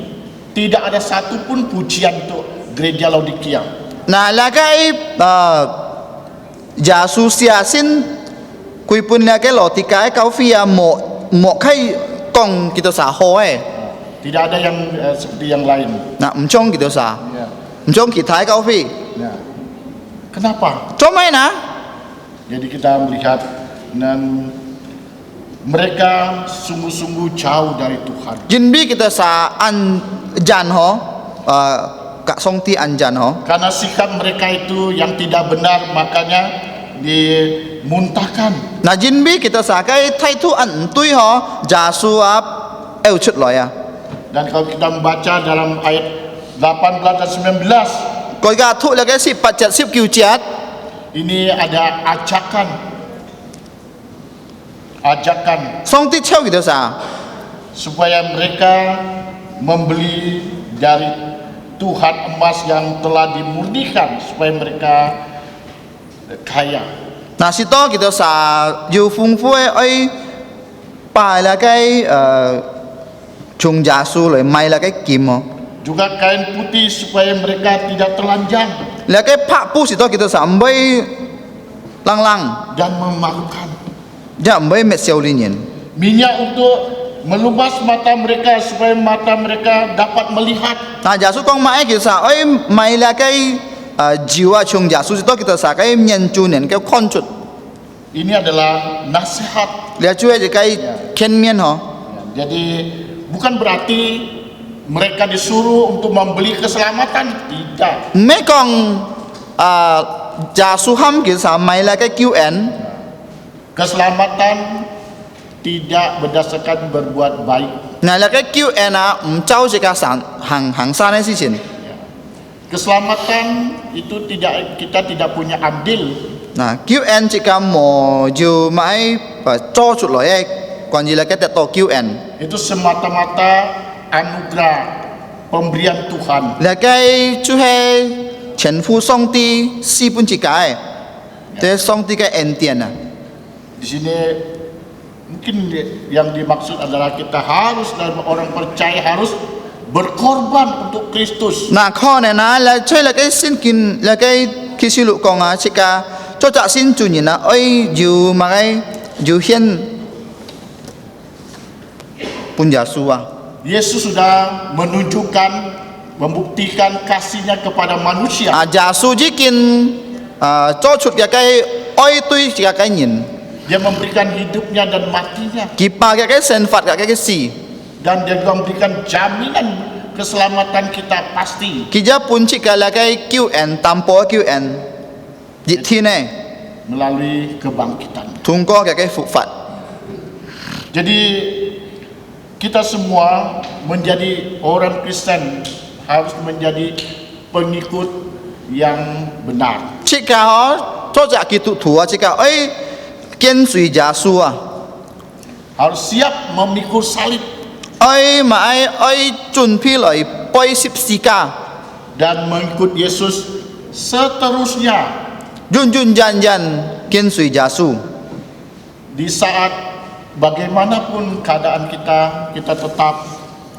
tidak ada satupun pujian untuk gereja Laodikia. Na là cái giả su xia xin quy pun là cái lọ thì cái cao phi một cái con kita sa ho ấy. Tidak ada yang seperti yang lain. Na trong kita sa. Ya. Trong kita thái cao phi. Ya. Kenapa? Trong mai na. Jadi kita melihat dan mereka sungguh-sungguh jauh dari Tuhan. Jin bi kita sa an jan ho. Kak song ti an jan ho. Karena sikap mereka itu yang tidak benar, makanya dimuntahkan. Na jin bi kita sa cái thay thu an tui ho. Giả su ap eo chut loy à. Dan kalau kita membaca dalam ayat 18 dan 19, Coi ga thu là cái sip pat chat sip kiu chat. ini ada ajakan Song ti cheu kita sa. supaya mereka membeli dari Tuhan emas yang telah dimurnikan supaya mereka kaya. Na si to kita sa yu phung phui ấy bài là cái chung giả su rồi may là cái kim ho. Juga kain putih supaya mereka tidak telanjang Là cái pak pu si to kita sa mbay lang lang. dan memalukan. Ja mbay met siao lin yin. Minyak untuk melubas mata mereka supaya mata mereka dapat melihat. Na giả su kong mai kita sa ấy may là cái jiwa chung giả su si to kita sa cái nhân chu nen cái con chut. Ini adalah nasihat. Là chu ấy cái khen miên ho. Jadi bukan berarti mereka disuruh untuk membeli keselamatan, tidak. Mấy con giả su ham kita sa may là cái QN. Keselamatan tidak berdasarkan berbuat baik. Na là cái QN trao chỉ cả sản hàng san ấy xin. Keselamatan itu kita tidak punya andil. Nah, QN chỉ cả một dù mãi và cho chuột lỗi ấy, còn gì là cái to QN Itu semata-mata anugerah pemberian Tuhan. là cái chú hay tiền phu song ti si pun chỉ cái, thế song ti cái end tiền à. Di sini mungkin yang dimaksud adalah kita harus dalam orang percaya harus berkorban untuk Kristus. Nah, kho này là chơi là cái xin kinh là cái khi xin lụ còn chỉ cả cho trả xin chủ nhân ơi dù mà cái dù hiền pun jasu à. Yesus sudah menunjukkan, membuktikan kasihnya kepada manusia. Jasu chỉ kinh cho chuột cái oi tuy chỉ cái nhìn. Dia memberikan hidupnya dan matinya. Kipa cái sen phạt cái si. Dan dia juga memberikan jaminan keselamatan kita pasti. Kita pun jika là cái QN tampo QN dịch thi này Melalui kebangkitan. thông qua cái phục phạt. Jadi kita semua menjadi orang Kristen harus menjadi pengikut yang benar. Jika họ cho giả kỳ tụ thủ jika ấy kiên suy giả su à Harus siap memikul salib ấy mà ấy chuẩn phi lại bơi sip sika dan mengikut Yesus seterusnya. jun jan jan kiên suy giả su. di saat bagaimanapun keadaan kita tetap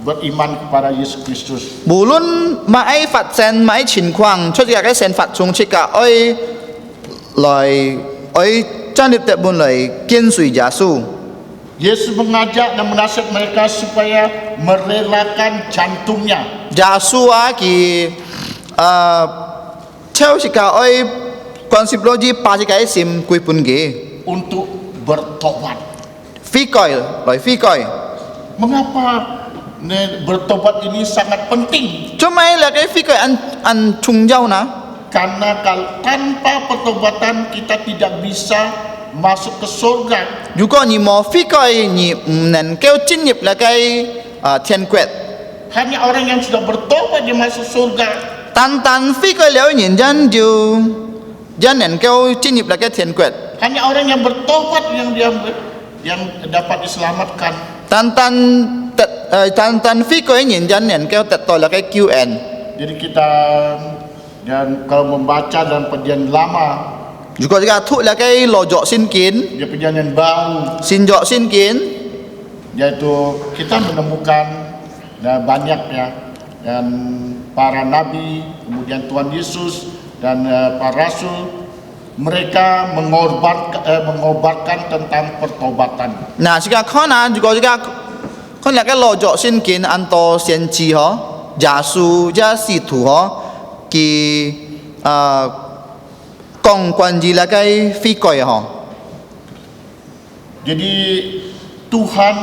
beriman kepada Yesus Kristus. 無論乜嘢發生乜嘢情況，出嚟嘅先發從出嘅愛真係特別來跟隨耶穌。 Yesus mengajak dan menasihat mereka supaya merelakan jantungnya 耶穌啊，佢超出嘅愛關心攞啲把嘅心歸本嘅， untuk bertobat. 悔改來悔改。 Mengapa bertobat ini sangat penting? 做咩嚟嘅悔改按重要呢？ Karena tanpa pertobatan kita tidak bisa masuk ke surga. 如果你冇悔改，你唔能夠進入嚟嘅天國。 Hanya orang yang sudah bertobat yang masuk surga. 單悔改了，人就能夠進入嚟嘅天國。 Hanya orang yang bertobat yang dapat diselamatkan. 單悔改人能夠得到嚟嘅救恩。 Jadi kita dan kalau membaca dalam perjanjian lama, 如果你講讀嚟嘅羅作先見， di perjanjian baru, 先作先見， yaitu kita menemukan banyak ya dan para nabi, kemudian Tuhan Yesus dan para rasul, mereka mengobarkan tentang pertobatan. 嗱，是講可能如果你講嚟嘅羅作先見，按到先知嗬，耶穌嘅使徒嗬，佢講關於嚟嘅悔改嗬。 Jadi Tuhan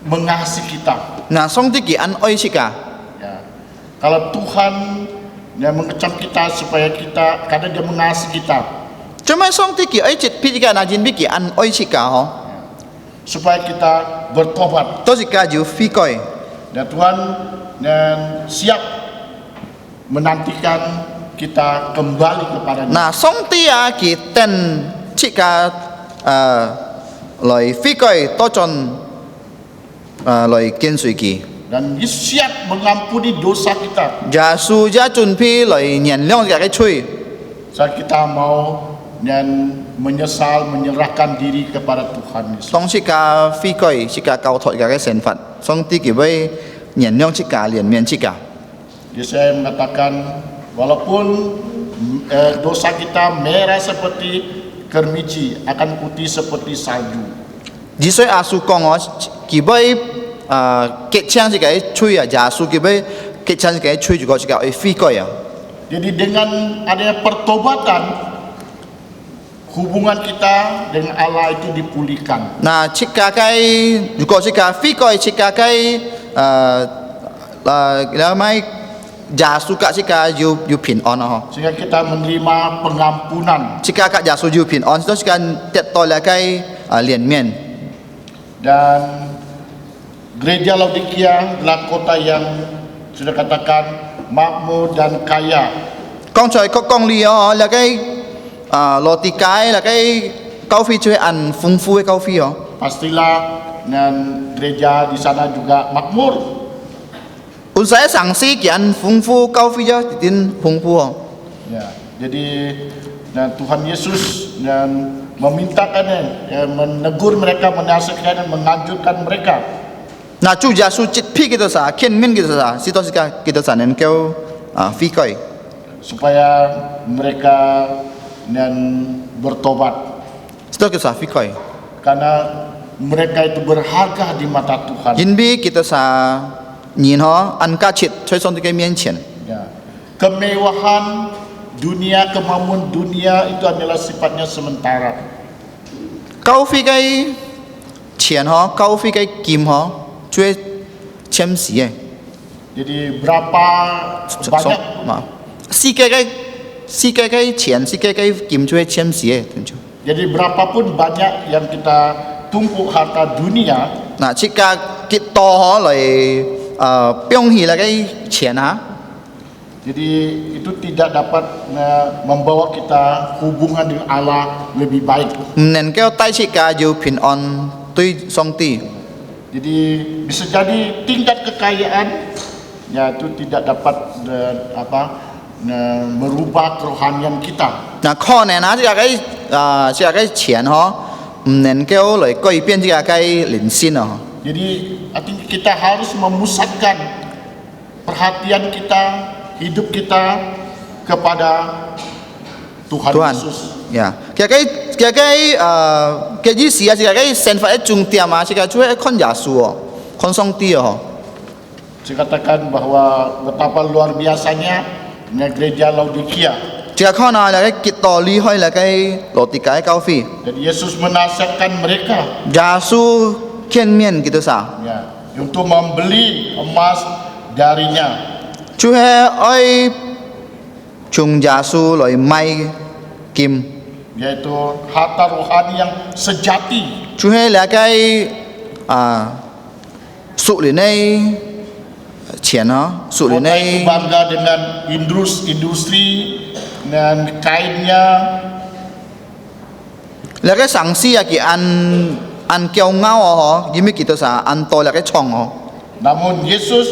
mengasihi kita. 嗱，上帝佢按愛惜㗎。 Ya. Kalau Tuhan mengecam kita supaya kita, karena Dia mengasihi kita, 做咩上帝佢愛接批嘅，嗱，人俾佢按愛惜㗎嗬， supaya kita bertobat. 都是家要悔改。 Dan Tuhan siap menantikan kita kembali kepada-Nya. 嗱，上帝啊，佢等切嘅來悔改，多盡來跟隨佢。 Dan Yesus siap mengampuni dosa kita. 耶穌也準備來原諒嘅罪。 Saat kita mau dan menyesal, menyerahkan diri kepada Tuhan Yesus. 當切嘅悔改，切嘅交託嘅成法，上帝佢會原諒切嘅，憐憫切嘅。 Jadi saya mengatakan walaupun dosa kita merah seperti kermici, akan putih seperti salju. 只需阿叔講我，佢會結清切嘅罪啊，耶穌佢會結清切嘅罪，如果切嘅會悔改啊。 Jadi dengan adanya pertobatan, hubungan kita dengan Allah itu dipulihkan. 嗱，切嘅嘅，如果切嘅悔改，切嘅嘅แล้วไม่ยาสุกะชิกาอยู่ผินอ่อนนะฮะ Sehingga kita menerima pengampunan. ชิกากะยาสุอยู่ผินอ่อนต้องชิการเต็ดต่อแล้วก็เหรียญเมียน Dan gereja Laodikia adalah kota yang sudah katakan makmur dan kaya. กองชอยก็กองเลียวแล้วก็โรติกายแล้วก็กาแฟช่วยอันฟุ้งฟูให้กาแฟเหรอ Pastilah dan gereja di sana juga makmur. อุตสาหสังสีกี่อันฟุ้งฟูกาแฟเยอะติดฟุ้งฟูเหรอ Ya, jadi dan Tuhan Yesus dan memintakan menegur mereka, menasihatkan dan menganjurkan mereka น่าจูยาสุจิตพี่กิตสาเขียนมินกิตสาสิต้องชิกากิตสาเนี่ยเขาฟิกอย supaya mereka dan bertobat สิต้องกิตสาฟิกอย karena mereka itu berharga di mata Tuhan. ยินบีกิตสาnhìn họ ăn cá thịt chơi xong thì cái miếng chén Ya. Kemewahan dunia, kemampuan dunia itu adalah sifatnya sementara. cao phi cái chén họ cao phi cái kim họ chơi chém xí ấy Jadi berapa banyak mà si cái chén si cái kim chơi chém xí ấy jadi berapapun banyak yang kita tumpuk harta dunia, nà chỉ cả cái to họ lại biong hi là cái chén hả jadi itu tidak dapat membawa kita hubungan dengan Allah lebih baik. nên cái tay chỉ cả dù bình an tuy song ti Jadi bisa jadi tingkat kekayaan ya itu tidak dapat merubah kerohanian kita. nà kho này nà chỉ cả cái chén họ 能夠來改變這個靈性哦。 Jadi artinya kita harus memusatkan perhatian kita, hidup kita kepada Tuhan Tuhan, Yesus. ya, cái gì xí à, cái sinh hoạt trung điểm à, cái chủ yếu con Yesus oh, con Song Ti oh. Saya katakan bahwa betapa luar biasanya gereja Laodikia. Cái con nào là cái Kitoli hay là cái Laodikia giáo phi, Dan Yesus menasihatkan mereka Yesus kiên miên gitu sa. ya, untuk membeli emas darinya. Chủ yếu ai chung Yesus lại may kim, Yaitu harta rohani yang sejati. chủ yếu là cái sự linh này tiền đó, sự linh Kota itu này bangga dengan industri dan kainnya. là cái sáng si à cái ăn kiêu ngao oh, gimik gitu sa, ăn to là cái chong oh. Namun Yesus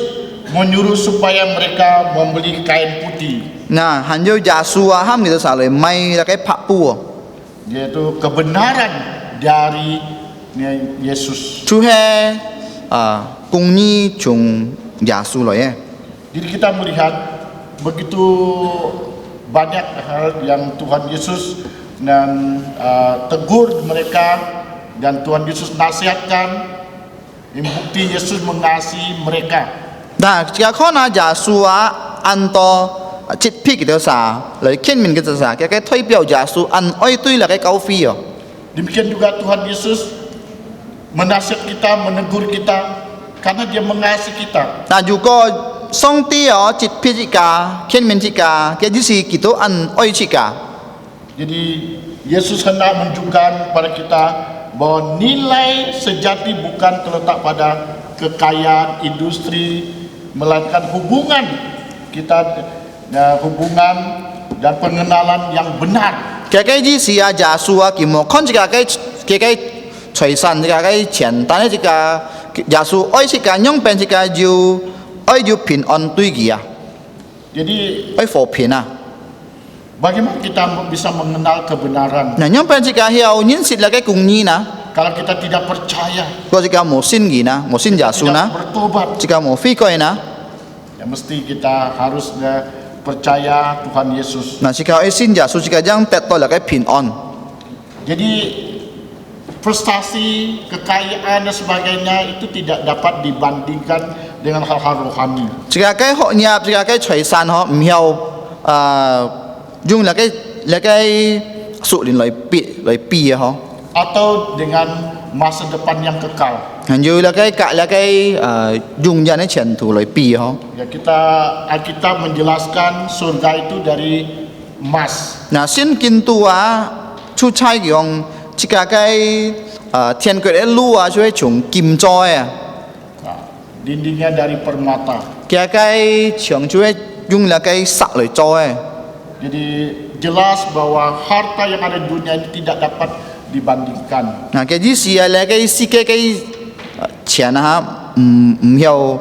menyuruh supaya mereka membeli kain putih, Nah, hanya Yesus ham gitu sa, lại may là cái pak pu oh. yaitu kebenaran dari Yesus. Chủ yếu công nhi chung Yesus rồi. Jadi kita melihat begitu banyak hal yang Tuhan Yesus dan tegur mereka dan Tuhan Yesus nasihatkan. Ini bukti Yesus mengasihi mereka. Nah, jika kau na Yesus ăn to chít phi gitu sa, lại kiên mình gitu sa, cái thay biểu Yesus ăn oi tui là cái câu phi oh. Demikian juga Tuhan Yesus menasihat kita, menegur kita karena Dia mengasihi kita. Nah, juga Song Ti oh chít phi jika kiên mình jika cái gì gitu ăn oi jika. Jadi Yesus hendak menunjukkan kepada kita bahwa nilai sejati bukan terletak pada kekayaan, industri, melainkan hubungan kita, hubungan dan pengenalan yang benar. Cái gì à Yesus kì mo con jika cái tài sản jika cái tiền,但係jika Yesus oi jika nhung pen jika you oi you pin on tui kia, Jadi oi phổ pin à. bagaimana kita bisa mengenal kebenaran Nah, nhung pen jika hiao nhìn xịt là cái cùng nhi na, kalau kita tidak percaya, có jika mo xin gì na, mo xin Yesus na, tidak bertobat? jika mo phi coi na. Ya mesti kita harus percaya Tuhan Yesus. Nah, jika oi xin Yesus jika jangan tet to là cái pin on. Jadi prestasi, kekayaan dan sebagainya itu tidak dapat dibandingkan dengan hal-hal rohani. Jika cái họ nhập, jika cái tài sản họ miao dùng là cái sự linh lợi pi họ. Atau dengan masa depan yang kekal. Hình như là cái dùng ra cái tiền thủ lợi pi họ. Ya Alkitab menjelaskan surga itu dari emas. Nah, xin kinh tu chu chai giong jika cái thiên quốc ấy lu chú ấy chung kim choi Nah, dindingnya dari permata. cái trường chú ấy dùng là cái sạc lợi choi. Jadi jelas bahwa harta yang ada di dunia ini tidak dapat dibandingkan. Nah, cái gì là cái tiền ha hiểu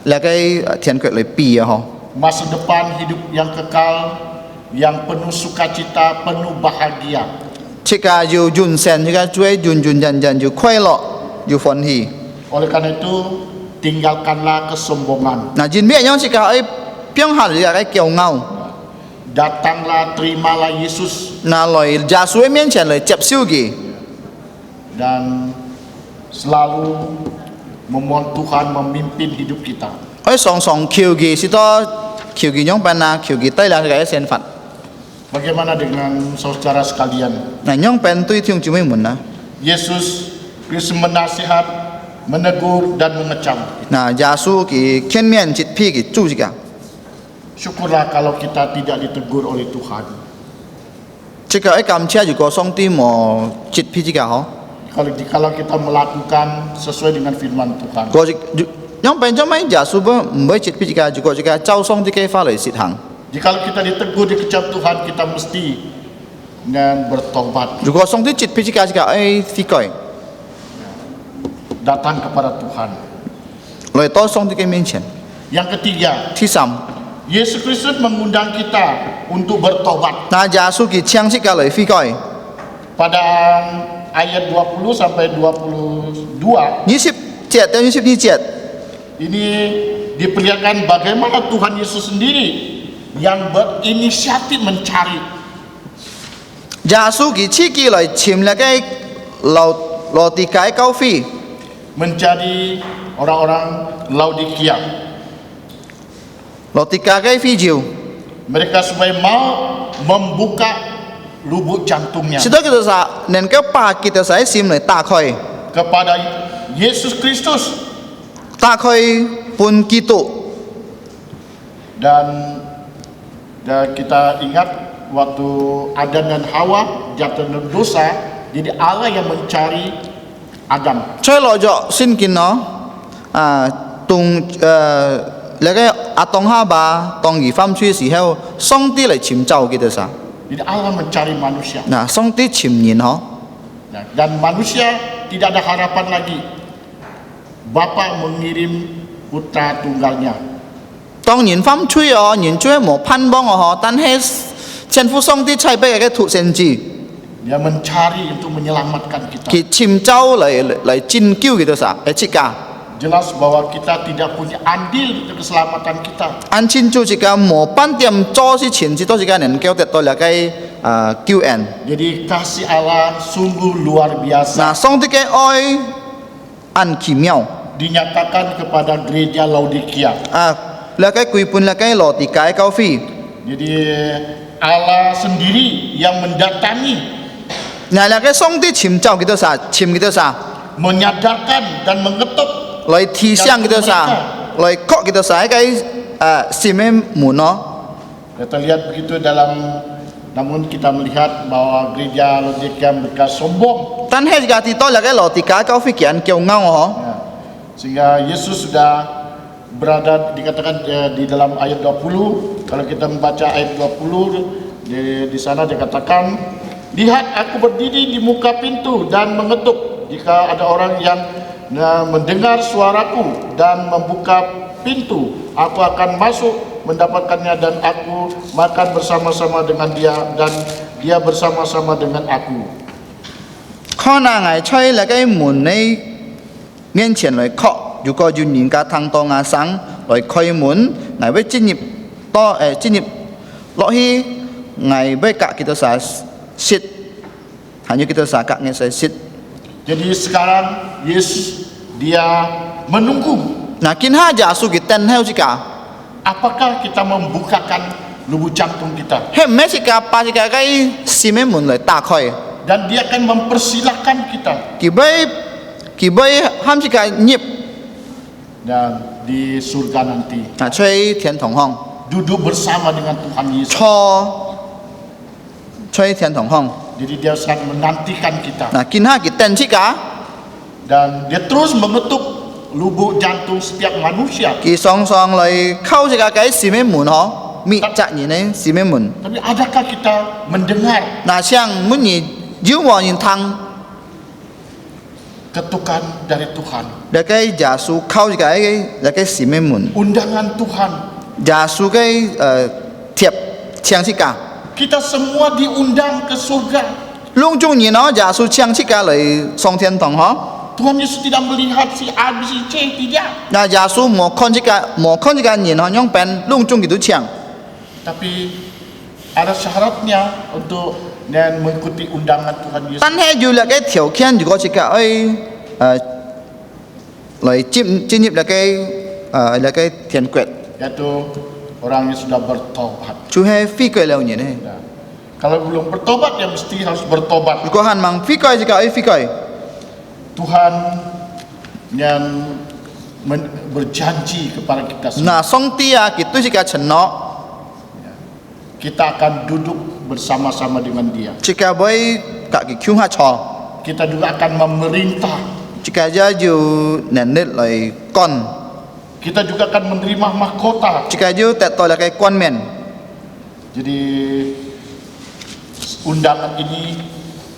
là cái thiên quốc lợi pi họ. Masa depan hidup yang kekal, yang penuh sukacita, penuh bahagia. Jika you jun sen jika chú ấy jun jan you khoai lọ you phấn hỉ. Oleh karena itu, tinggalkanlah kesombongan. Nah, jin biết nhau jika ấy piang hal là cái kiêu ngao. Datanglah, terimalah Yesus Nah, lời Yesus ấy miễn lời chép siêu gì. dan selalu memohon Tuhan memimpin hidup kita. Ôi song kiêu gì si to kiêu gì nhong pen na kiêu gì tay là cái sen phật. Bagaimana dengan saudara sekalian? Nah, nhong pen tui thiong cuma mun na. Yesus Kristus menasihat, menegur dan mengecam. Nah, Yesus ki kian mian chit pi ki chu jika. Syukurlah kalau kita tidak ditegur oleh Tuhan. Jika ấy cảm chia juga song ti mo chit pi jika ho. Kalau kita melakukan sesuai dengan firman Tuhan. Có nhong pen cho mấy Yesus mới chit pi jika juga jika trao song ti cái pha lời sit hang. Jika kita ditegur, dikecam Tuhan, kita mesti dan bertobat, Juga song ti chit pi jika ấy phi coi. datang kepada Tuhan. Lời to song ti cái miên chen. Yang ketiga, Thi sam. Yesus Kristus mengundang kita untuk bertobat. Nah, Yesus ki chiang jika lời phi coi. Pada ayat 20 sampai 22 27到22節 ini diperlihatkan bagaimana Tuhan Yesus sendiri yang berinisiatif mencari 耶穌佢自己來簽了個羅地界教會， mencari orang-orang Laodikia. 羅地界嘅會友， Mereka supaya mau membuka lubuk jantungnya 使到佢哋話能夠把佢哋嘅心嚟打開， kepada Yesus Kristus 打開本基督。 dan kita ingat waktu Adam dan Hawa jatuh dalam dosa, jadi Allah yang mencari Adam. 所以落咗先見咯，那個亞當夏娃當兒犯罪嘅時候，上帝嚟尋找佢哋啥？ Jadi Allah mencari manusia. 嗱，上帝尋人嗬， Nah, dan manusia tidak ada harapan lagi. Bapa mengirim putra tunggalnya. 當人犯罪哦，人最冇盼望哦，但係天父上帝差俾嘅獨生子， Dia mencari untuk menyelamatkan kita. 佢尋找嚟拯救佢哋啥？嚟設架。 Jelas bahwa kita tidak punya andil untuk keselamatan kita. 按清楚這個冇半點做事前，至多這個能夠得到那個救恩。 Jadi kasih Allah sungguh luar biasa 嗱，上帝嘅愛很奇妙。 dinyatakan kepada gereja Laodikia. 那個歸本那個羅地界教會， Jadi Allah sendiri yang mendatangi, 那個上帝尋找佢哋啥？尋佢哋啥？ menyadarkan dan mengetuk. 來提醒佢哋啥？來確佢哋啥？一個使命門咯。 Kita lihat begitu namun kita melihat bahwa gereja Laodikia mereka sombong. 但係而家睇到那個羅地界教會嘅人驕傲哦。 Ya, sehingga Yesus sudah berada dikatakan di dalam ayat 20. Kalau kita membaca ayat 20 di sana dikatakan, lihat aku berdiri di muka pintu dan mengetuk. Jika ada orang yang mendengar suaraku dan membuka pintu, aku akan masuk mendapatkannya dan aku makan bersama-sama dengan dia dan dia bersama-sama dengan aku. 可能係吹那個門喺面前來敲，如果有人家聽到亞聲來開門，係會進入落去，係會隔佢哋啥舌，hanya kita sakak dengan saya sit. Jadi sekarang Yesus dia menunggu. Nah, kinha jasu kita heu jika. Apakah kita membukakan lubuk jantung kita? Hem mesika pa jika kai sime mun lai ta khoi. Dan dia akan mempersilahkan kita. Kibai ham jika nyip. Dan di surga nanti Nah, chui tian tong hong. duduk bersama dengan Tuhan Yesus. Chui tian tong hong. Jadi dia sangat menantikan kita. Nah, kinha kita jika Dan dia terus mengetuk lubuk jantung setiap manusia. ki song song lai khau jika kai sime mun ho. Mi cak ni nei sime mun. Tapi adakah kita mendengar Nah, siang mun ni jiu mo yin tang ketukan dari Tuhan? da kai jasu khau jika ai da kai sime mun. Undangan Tuhan. Jasu kai tiap chiang jika. Kita semua diundang ke surga. Lung chung ni no jasu chiang jika lai song tian tong ho. Tuhan Yesus tidak melihat si A, B, C, C, tidak. Nah, jasu mo kon jika ni no nyong pen lung chung gitu chiang. Tapi ada syaratnya untuk dan mengikuti undangan Tuhan Yesus. Tan he ju là cái條件如果是cái ấy lại進入là cái thiền quyết Yaitu orang yang sudah bertobat. chú he phi coi lâu nhỉ này Nah, kalau belum bertobat ya mesti harus bertobat.如果han mang phi coi jika ấy phi coi Tuhan yang berjanji kepada kita semua. na song tia gitu jika chen no Kita akan duduk bersama-sama dengan dia. jika boy cả cái kyung ha cho Kita juga akan memerintah. jika gia ju nền nết lại con Kita juga akan menerima mahkota. jika ju tẹt tôi là cái quan men Jadi undangan ini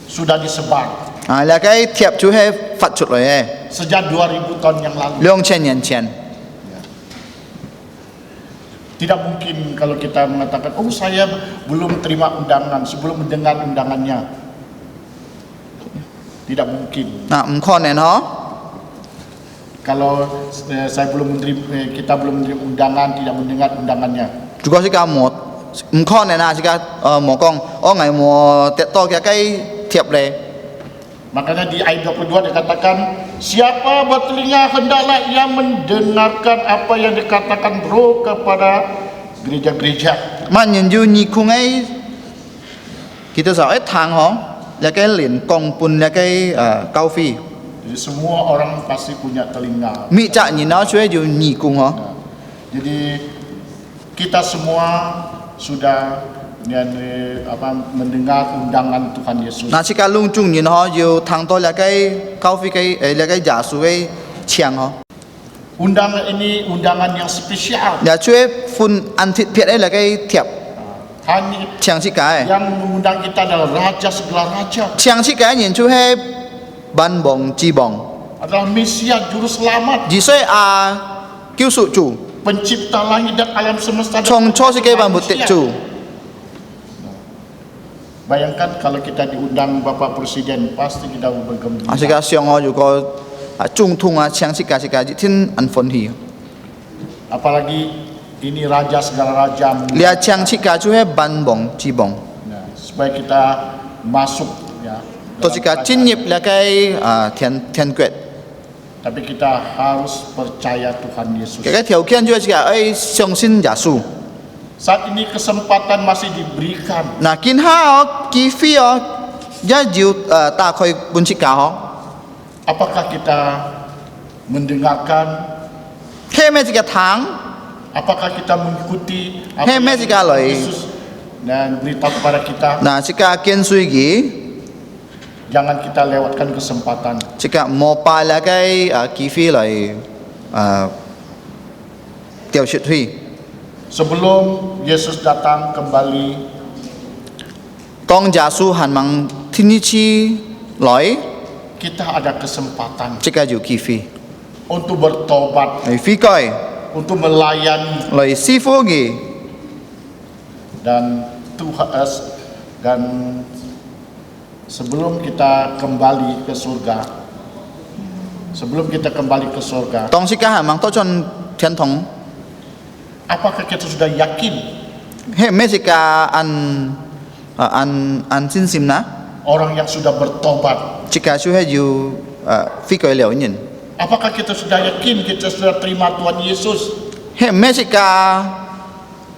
sudah disebar là cái thiệp chú he phát chụp rồi sejak 2000 tahun yang lalu. long chen yan chen Tidak mungkin kalau kita mengatakan, oh saya belum terima undangan sebelum mendengar undangannya. tidak mungkin. na khon nen ho Kalau saya kita belum menerima undangan, tidak mendengar undangannya. juga sika mo khon nen na sika mo kong ngai mo tet to kya kai tiap le Makanya di ayat 22 dikatakan, siapa bertelinga hendaklah ia mendengarkan apa yang dikatakan Roh kepada gereja-gereja. man yin ju ni khung ai kita sa ai thang ho la kai lin kong pun la kai kau fi Jadi semua orang pasti punya telinga. mi cha ni na chue ju ni kung ho Nah, jadi kita semua sudah mendengar undangan Tuhan Yesus. na sika lung chung ni ho ju thang to la kai kau fi kai la kai ja su kai chiang ho Undangan ini undangan yang spesial. ya chue fun an thit phiat ai la kai tiap Hanya chiang sika ai yang mengundang kita adalah Raja segala raja, chiang sika nhìn chú hay ban bong chi bong adalah Mesia Juru Selamat, chỉ soi cứu sự chủ Pencipta langit dan alam semesta. dan trong cho sika ban bút manusia. chủ Bayangkan kalau kita diundang Bapak Presiden, pasti kita bergembira. sika siang ho ju có trung thung chiang sika chỉ thiên an phun hi Apalagi ini Raja segala raja. lia chiang sika chú hay ban bong chi bong Nah, supaya kita masuk ya. to dalam sika kerajaan. chin nhịp là cái thiên quyết Tapi kita harus percaya Tuhan Yesus. cái điều kiện chú sika ai相信giả su Saat ini kesempatan masih diberikan. na kin ha ki fi ho ya jiu ta khoi bun sika ho Apakah kita mendengarkan? he me sika thang Apakah kita mengikuti apa Hei, yang Messi kalau Yesus dan beritahu kepada kita? na sika kian sui gi Jangan kita lewatkan kesempatan. Jika mau pala cái kỳ phí lại tiêu diệt huy Sebelum Yesus datang kembali, con giả su hàn mang thiên nhiên chi lối kita ada kesempatan jika ju kỳ phí untuk bertobat, lại phí coi untuk melayani lại si phố gì dan Tuhan dan sebelum kita kembali ke surga, tông si cả hàn mang to chọn thiên thong apakah kita sudah yakin he me si cả an xin sim na orang yang sudah bertobat? jika su he ju phí coi liao nhìn Apakah kita sudah yakin kita sudah terima Tuhan Yesus? he me si cả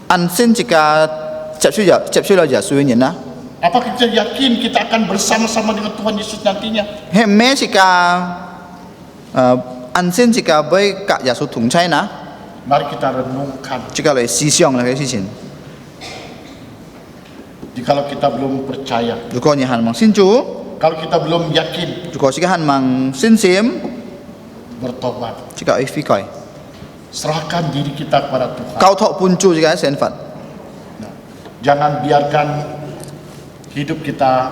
an xin jika chep su lo giả su nhìn na Apakah kita yakin kita akan bersama-sama dengan Tuhan Yesus nantinya? he me si cả an xin jika với cả giả su thùng chay na Mari kita renungkan. jika lại si xiong là cái gì xin Jikalau kita belum percaya, dù có nhà hàng mang xin chú kalau kita belum yakin, dù có si hàng mang xin sim bertobat. jika ai phi coi Serahkan diri kita kepada Tuhan. cao thọ pun chú jika sen phật Nah, jangan biarkan hidup kita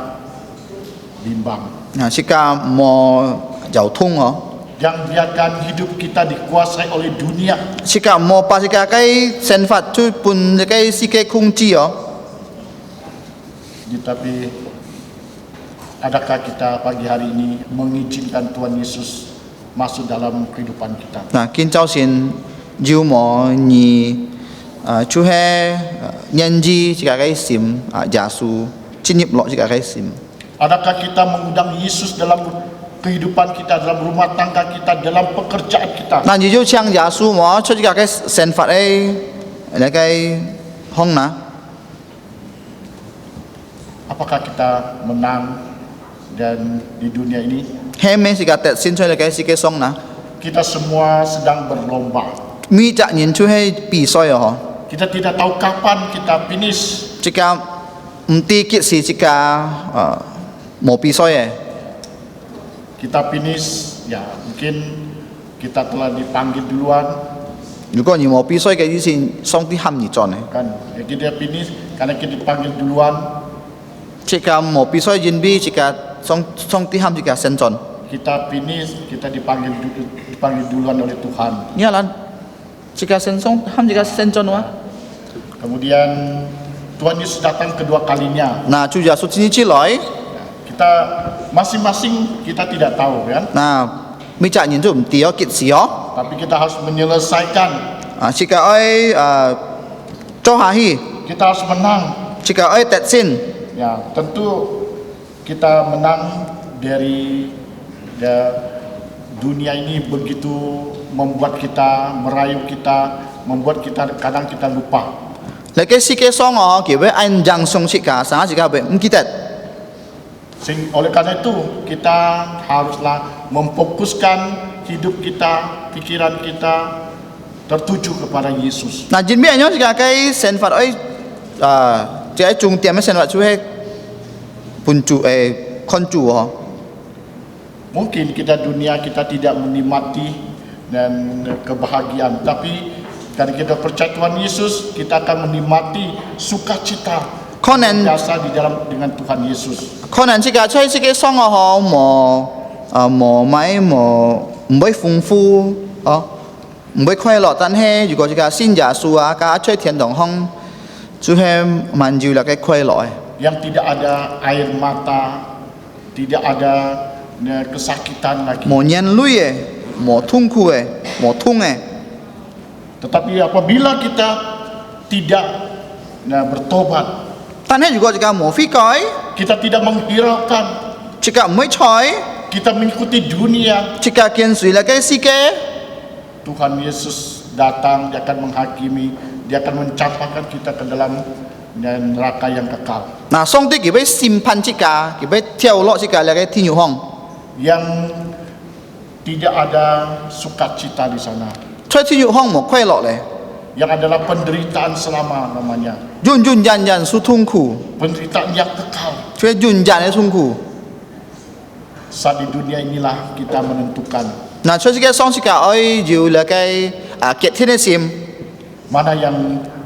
bimbang. nah jika mo giao thông hả Jangan biarkan hidup kita dikuasai oleh dunia. jika mo pa jika cái sen phật chú pun cái si cái khung chi hả Tapi adakah kita pagi hari ini mengizinkan Tuhan Yesus masuk dalam kehidupan kita? nah kinh châu xin diu mo ni chú he nhân ji jika cái sim giả su chín nhịp lọ jika cái sim Adakah kita mengundang Yesus dalam kehidupan kita, dalam rumah tangga kita, dalam pekerjaan kita? nah như chang giả su mo cho jika cái sen phật ấy là cái hong na Apakah kita menang dan di dunia ini he me jika tet xin cho là cái si cái song na kita semua sedang berlomba. mi chả nhìn chú hay bị soi hả Kita tidak tahu kapan kita finish. jika ti kit si jika mau bị soi Kita finish, ya mungkin kita telah dipanggil duluan,如果你冇bị soi cái gì xin song ti ham ni chọn kan? Ya, kita finish karena kita dipanggil duluan. jika mau bị soi jin bi jika song ti ham jika sen chọn Kita finish, kita dipanggil duluan oleh Tuhan. nha lan jika sen song ham jika sen chọn wa Kemudian Tuhan Yesus datang kedua kalinya. na chú giả số chín chi lỗi Kita kita masing-masing kita tidak tahu kan, 那每家人就唔地哦，结事哦， tapi kita harus menyelesaikan, 是个爱做下去， kita harus menang. 是个爱得先。 Ya, tentu kita menang dari dunia ini begitu membuat kita, merayu kita, membuat kita kadang kita lupa. 嚟嘅世界上哦，叫佢按人上設架，啥時間佢唔記得。 Oleh karena itu kita haruslah memfokuskan hidup kita, pikiran kita tertuju kepada Yesus. 嗱，前邊有時間嘅成法誒即係重點嘅成法就係本主看主哦。 Mungkin kita dunia kita tidak menikmati dan kebahagiaan, tapi karena kita percaya Tuhan Yesus, kita akan menikmati sukacita biasa di dalam dengan Tuhan Yesus. 可能世界在世界上哦，冇買唔會豐富哦，唔會快樂，但係如果這個信耶穌啊，加在天堂空，就係滿足了嘅快樂。 Yang tidak ada air mata, tidak ada kesakitan lagi. 冇眼淚嘅，冇痛苦嘅，冇痛嘅。 Tetapi apabila kita tidak bertobat, 但係如果這個冇悔改， kita tidak menghiraukan, 這個唔會睬， kita mengikuti dunia, 這個跟隨了嘅世界， Tuhan Yesus datang, dia akan menghakimi, dia akan mencampakkan kita ke dalam neraka yang kekal. 嗱，上帝佢會審判這個，佢會跳落這個了嘅天獄空， Yang tidak ada sukacita di sana, 在天獄空冇快樂咧， yang adalah penderitaan selama namanya, 永永遠遠是痛苦， penderitaan yang kekal. 卻永遠嘅痛苦。 Saat di dunia inilah kita menentukan 嗱，在這個上世界愛要了嘅結天嘅心， mana yang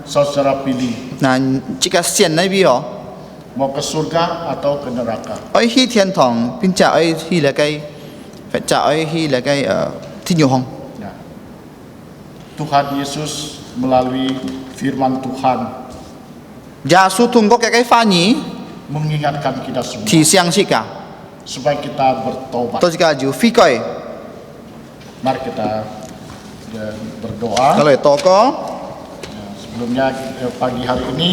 saudara pilih, 嗱，這個線裏邊哦， mau ke surga atau ke neraka. 愛去天堂，並且愛去了嘅，或者愛去了嘅天獄空。 Ya. Tuhan Yesus melalui firman Tuhan 耶穌通過嘅翻譯 mengingatkan kita semua 提醒世界， supaya kita bertobat. 到這個就悔改， Mari kita berdoa. 我嚟禱告。 Sebelumnya pagi hari ini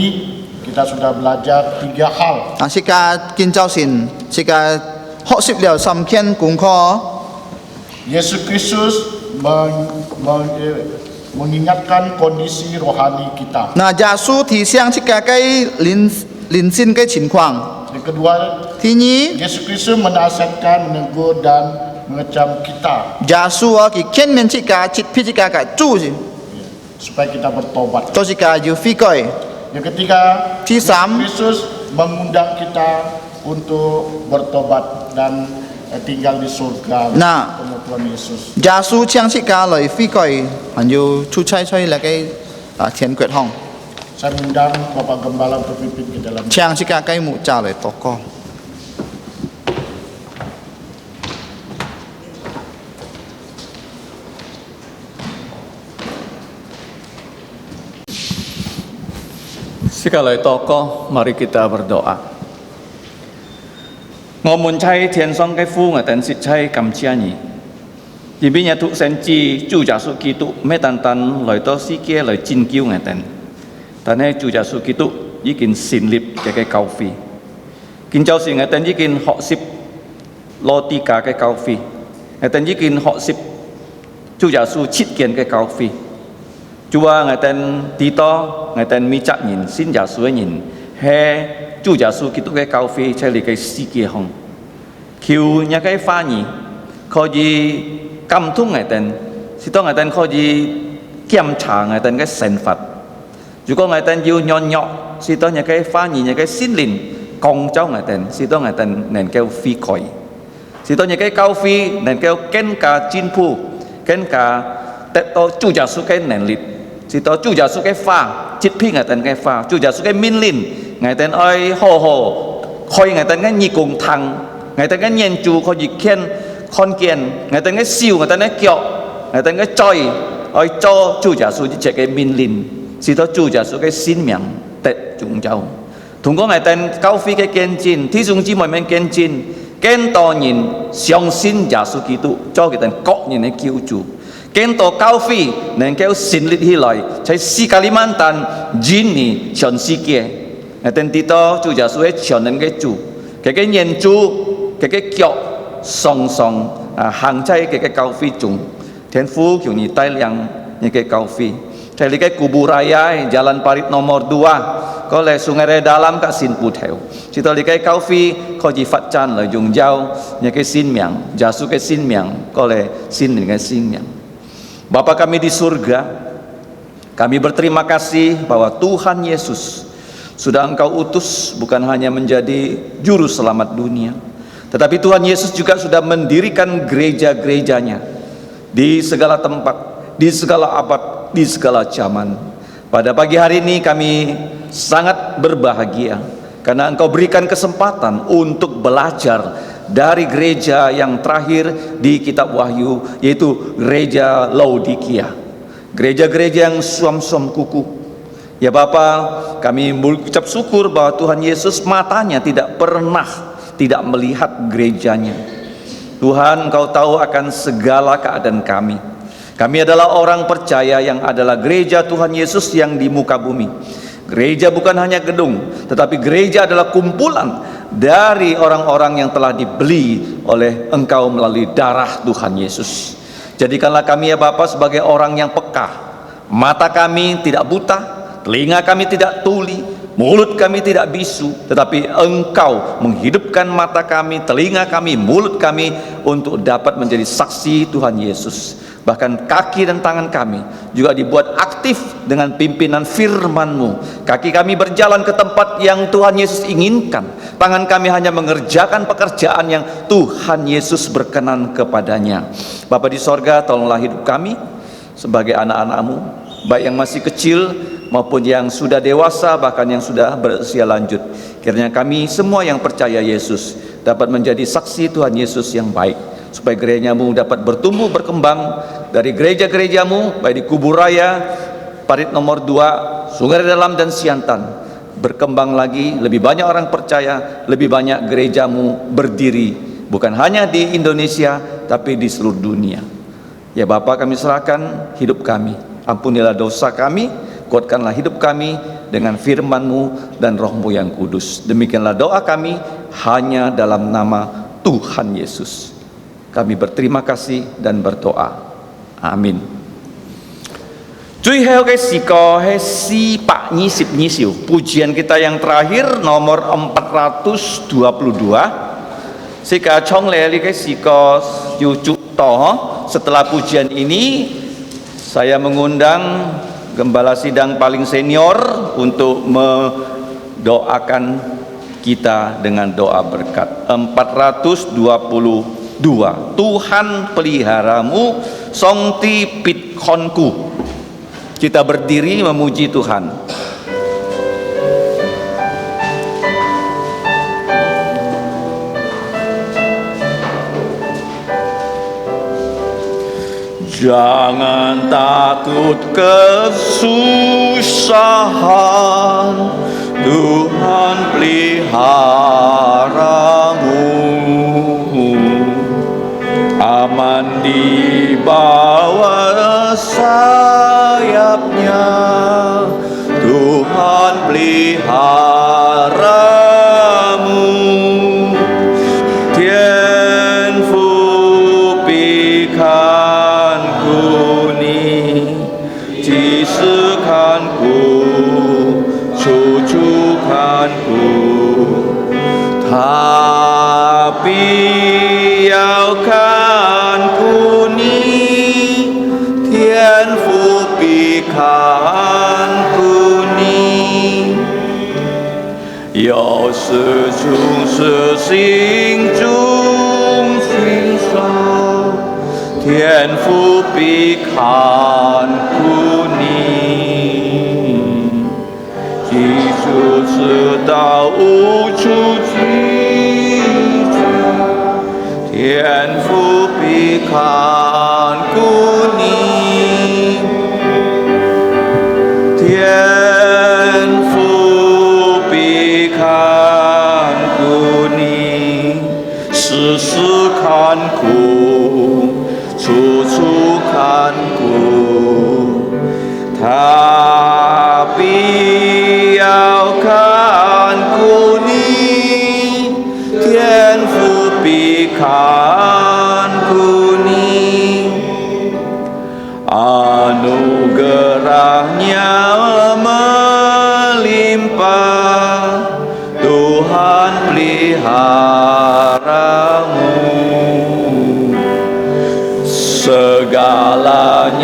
kita sudah belajar 3 hal. 嗱，世界建造線，世界學習了3篇功課。 Yesus Kristus mengingatkan kondisi rohani kita. 嗱，耶穌提醒世界嘅靈性嘅情況。 Yang kedua, 第二， Yesus Kristus menasihatkan, menegur dan mengecam kita 耶穌啊，佢勸勉世界，責備世界嘅主， supaya kita bertobat. 到世界要悔改。 Yang ketiga, Yesus Tisam. Kristus mengundang kita untuk bertobat dan tinggal di surga Nah. bersama Tuhan Yesus. 耶穌請世界來悔改，還要出差出嚟嘅天國行， Saya mengundang Bapak Gembala untuk pimpin ke dalam. 請世界嘅牧者嚟禱告。 Sekali toko, mari kita berdoa. Ngomun cai thiên song cái phu ngài tên sit cai cầm chia nhỉ. Vì bây nhà thụ sen chi chủ giả su kỳ tụ mê tàn tàn lời to si kia lời chín kiêu ngài tên. Tàn hay chủ giả su kỳ tụ ý kinh xin lip cái cao phi. Kinh cháu xin ngài tên ý kinh họ sip lo ti cả cái cao phi. Ngài tên ý kinh họ sip chủ giả su chít kiên cái cao phi. Chúa ngài tên tí to, ngài tên mi chắc nhìn, xin giả suối nhìn, he chú giả su kí tụ cái cao phi chạy lì cái si kia hông. Kiều nhà cái pha nhỉ, khó gì cầm thung ngài tên, si to ngài tên khó gì kiểm tra ngài tên cái sen phật. Dù có ngài tên yêu nhọn nhọ, si to nhà cái pha nhỉ, nhà cái xin lìn, công cháu ngài tên, si to ngài tên nền kêu phi khỏi. Si to nhà cái cao phi nền kêu kén cả chín phu, kén cả tết to chú giả su cái nền lịt. Si to chú giả su cái pha, chít phi ngài tên cái pha, chú giả su cái min lin, ngài tên ơi hồ hồ, khôi ngài tên cái nhị cùng thằng, ngài tên cái nhiên chú khôi nhị khen, con kiên, ngài tên cái siêu, ngài tên cái kiệu, ngài tên cái choi, ơi cho chú giả su chỉ cái min lin, si to chú giả su cái xin miệng tết chúng cháu, 通過我哋教會嘅見證，弟兄姊妹們見證，更多人相信耶穌基督做佢哋個人嘅救主，更多教會能夠成立起來，在西加里曼丹引領全世界。我哋知道主耶穌係全能嘅主，佢嘅人主，佢嘅腳常常行在佢嘅教會中，天父求你帶領你嘅教會。Saya lihat Kubu Raya Jalan Parit nomor 2 có lẽ Sungai Dalam các xin bù theo chỉ tôi lihat cao phi có gì phát triển là dùng dao những cái xin miệng jasu cái xin miệng có lẽ xin dengan xin miệng. Bapa kami di surga, kami berterima kasih bahwa Tuhan Yesus sudah Engkau utus bukan hanya menjadi juru selamat dunia, tetapi Tuhan Yesus juga sudah mendirikan gereja-gerejanya di segala tempat, di segala abad, di segala zaman. Pada pagi hari ini kami sangat berbahagia karena Engkau berikan kesempatan untuk belajar dari gereja yang terakhir di kitab Wahyu, yaitu gereja Laodikia, gereja-gereja yang suam-suam kuku. Ya Bapa, kami mengucap syukur bahwa Tuhan Yesus matanya tidak pernah tidak melihat gerejanya. Tuhan, Engkau tahu akan segala keadaan kami. Kami adalah orang percaya yang adalah gereja Tuhan Yesus yang di muka bumi. Gereja bukan hanya gedung, tetapi gereja adalah kumpulan dari orang-orang yang telah dibeli oleh Engkau melalui darah Tuhan Yesus. Jadikanlah kami ya Bapa sebagai orang yang peka. Mata kami tidak buta, telinga kami tidak tuli, mulut kami tidak bisu, tetapi Engkau menghidupkan mata kami, telinga kami, mulut kami untuk dapat menjadi saksi Tuhan Yesus. Bahkan kaki dan tangan kami juga dibuat aktif dengan pimpinan firman-Mu. Kaki kami berjalan ke tempat yang Tuhan Yesus inginkan. Tangan kami hanya mengerjakan pekerjaan yang Tuhan Yesus berkenan kepadanya. Bapa di sorga, tolonglah hidup kami sebagai anak-anak-Mu, baik yang masih kecil maupun yang sudah dewasa, bahkan yang sudah berusia lanjut. Kiranya kami semua yang percaya Yesus dapat menjadi saksi Tuhan Yesus yang baik, supaya gereja-Mu dapat bertumbuh berkembang dari gereja-gereja-Mu baik di Kubu Raya, Parit nomor 2, Sungai Dalam dan Siantan, berkembang lagi, lebih banyak orang percaya, lebih banyak gereja-Mu berdiri bukan hanya di Indonesia tapi di seluruh dunia. Ya Bapa, kami serahkan hidup kami, ampunilah dosa kami, kuatkanlah hidup kami dengan firman-Mu dan Roh-Mu yang kudus. Demikianlah doa kami hanya dalam nama Tuhan Yesus. Kami berterima kasih dan berdoa. Amin.最後嘅詩歌係422，pujian kita yang terakhir nomor 422. Sika Chong Leli ke siko Yucuk Toh. Setelah pujian ini saya mengundang gembala sidang paling senior untuk mendoakan kita dengan doa berkat. 422. Tuhan peliharamu, songti pitkonku. Kita berdiri memuji Tuhan. Jangan takut kesusahan, Tuhan peliharamu. Aman di bawah sayapnya, Tuhan peliharamu. Tian fu pikan kuni, jisukanku, cucukanku, tapi要看kuni, tian fu pikan kuni, 要是从是心中心上，天父必看顾你，记住直到无处寄居，天父必看顾你，天父必看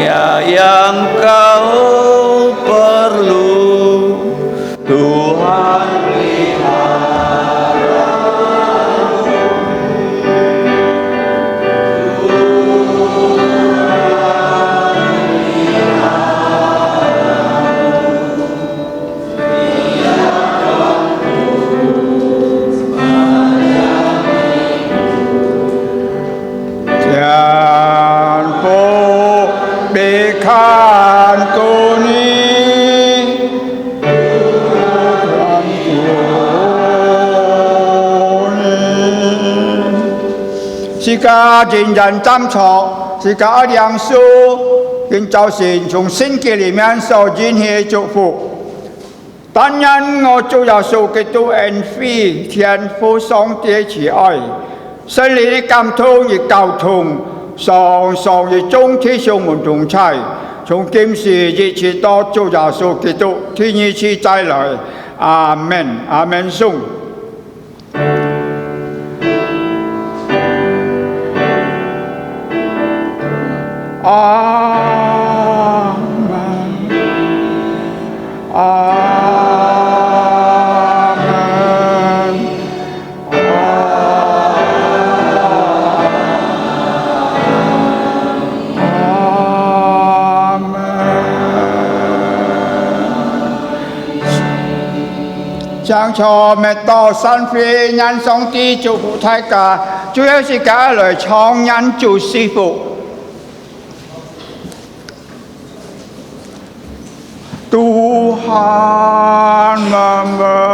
hanya yang kau perlu, Tuhan pelihara. Tian po bekan tuni Sika人人站错，是个梁树，跟造神从圣经里面所引起祝福。但愿我主耶稣基督恩惠、天父上帝慈爱、圣灵的感通与交通，常常与众弟兄们同在，从今时一直到主耶稣基督第二次再来。阿门，阿门。颂。阿门，阿门，阿门。將錯滅多神飛人上帝祝福大家，主要是家來創人做師傅。Tuhan memberi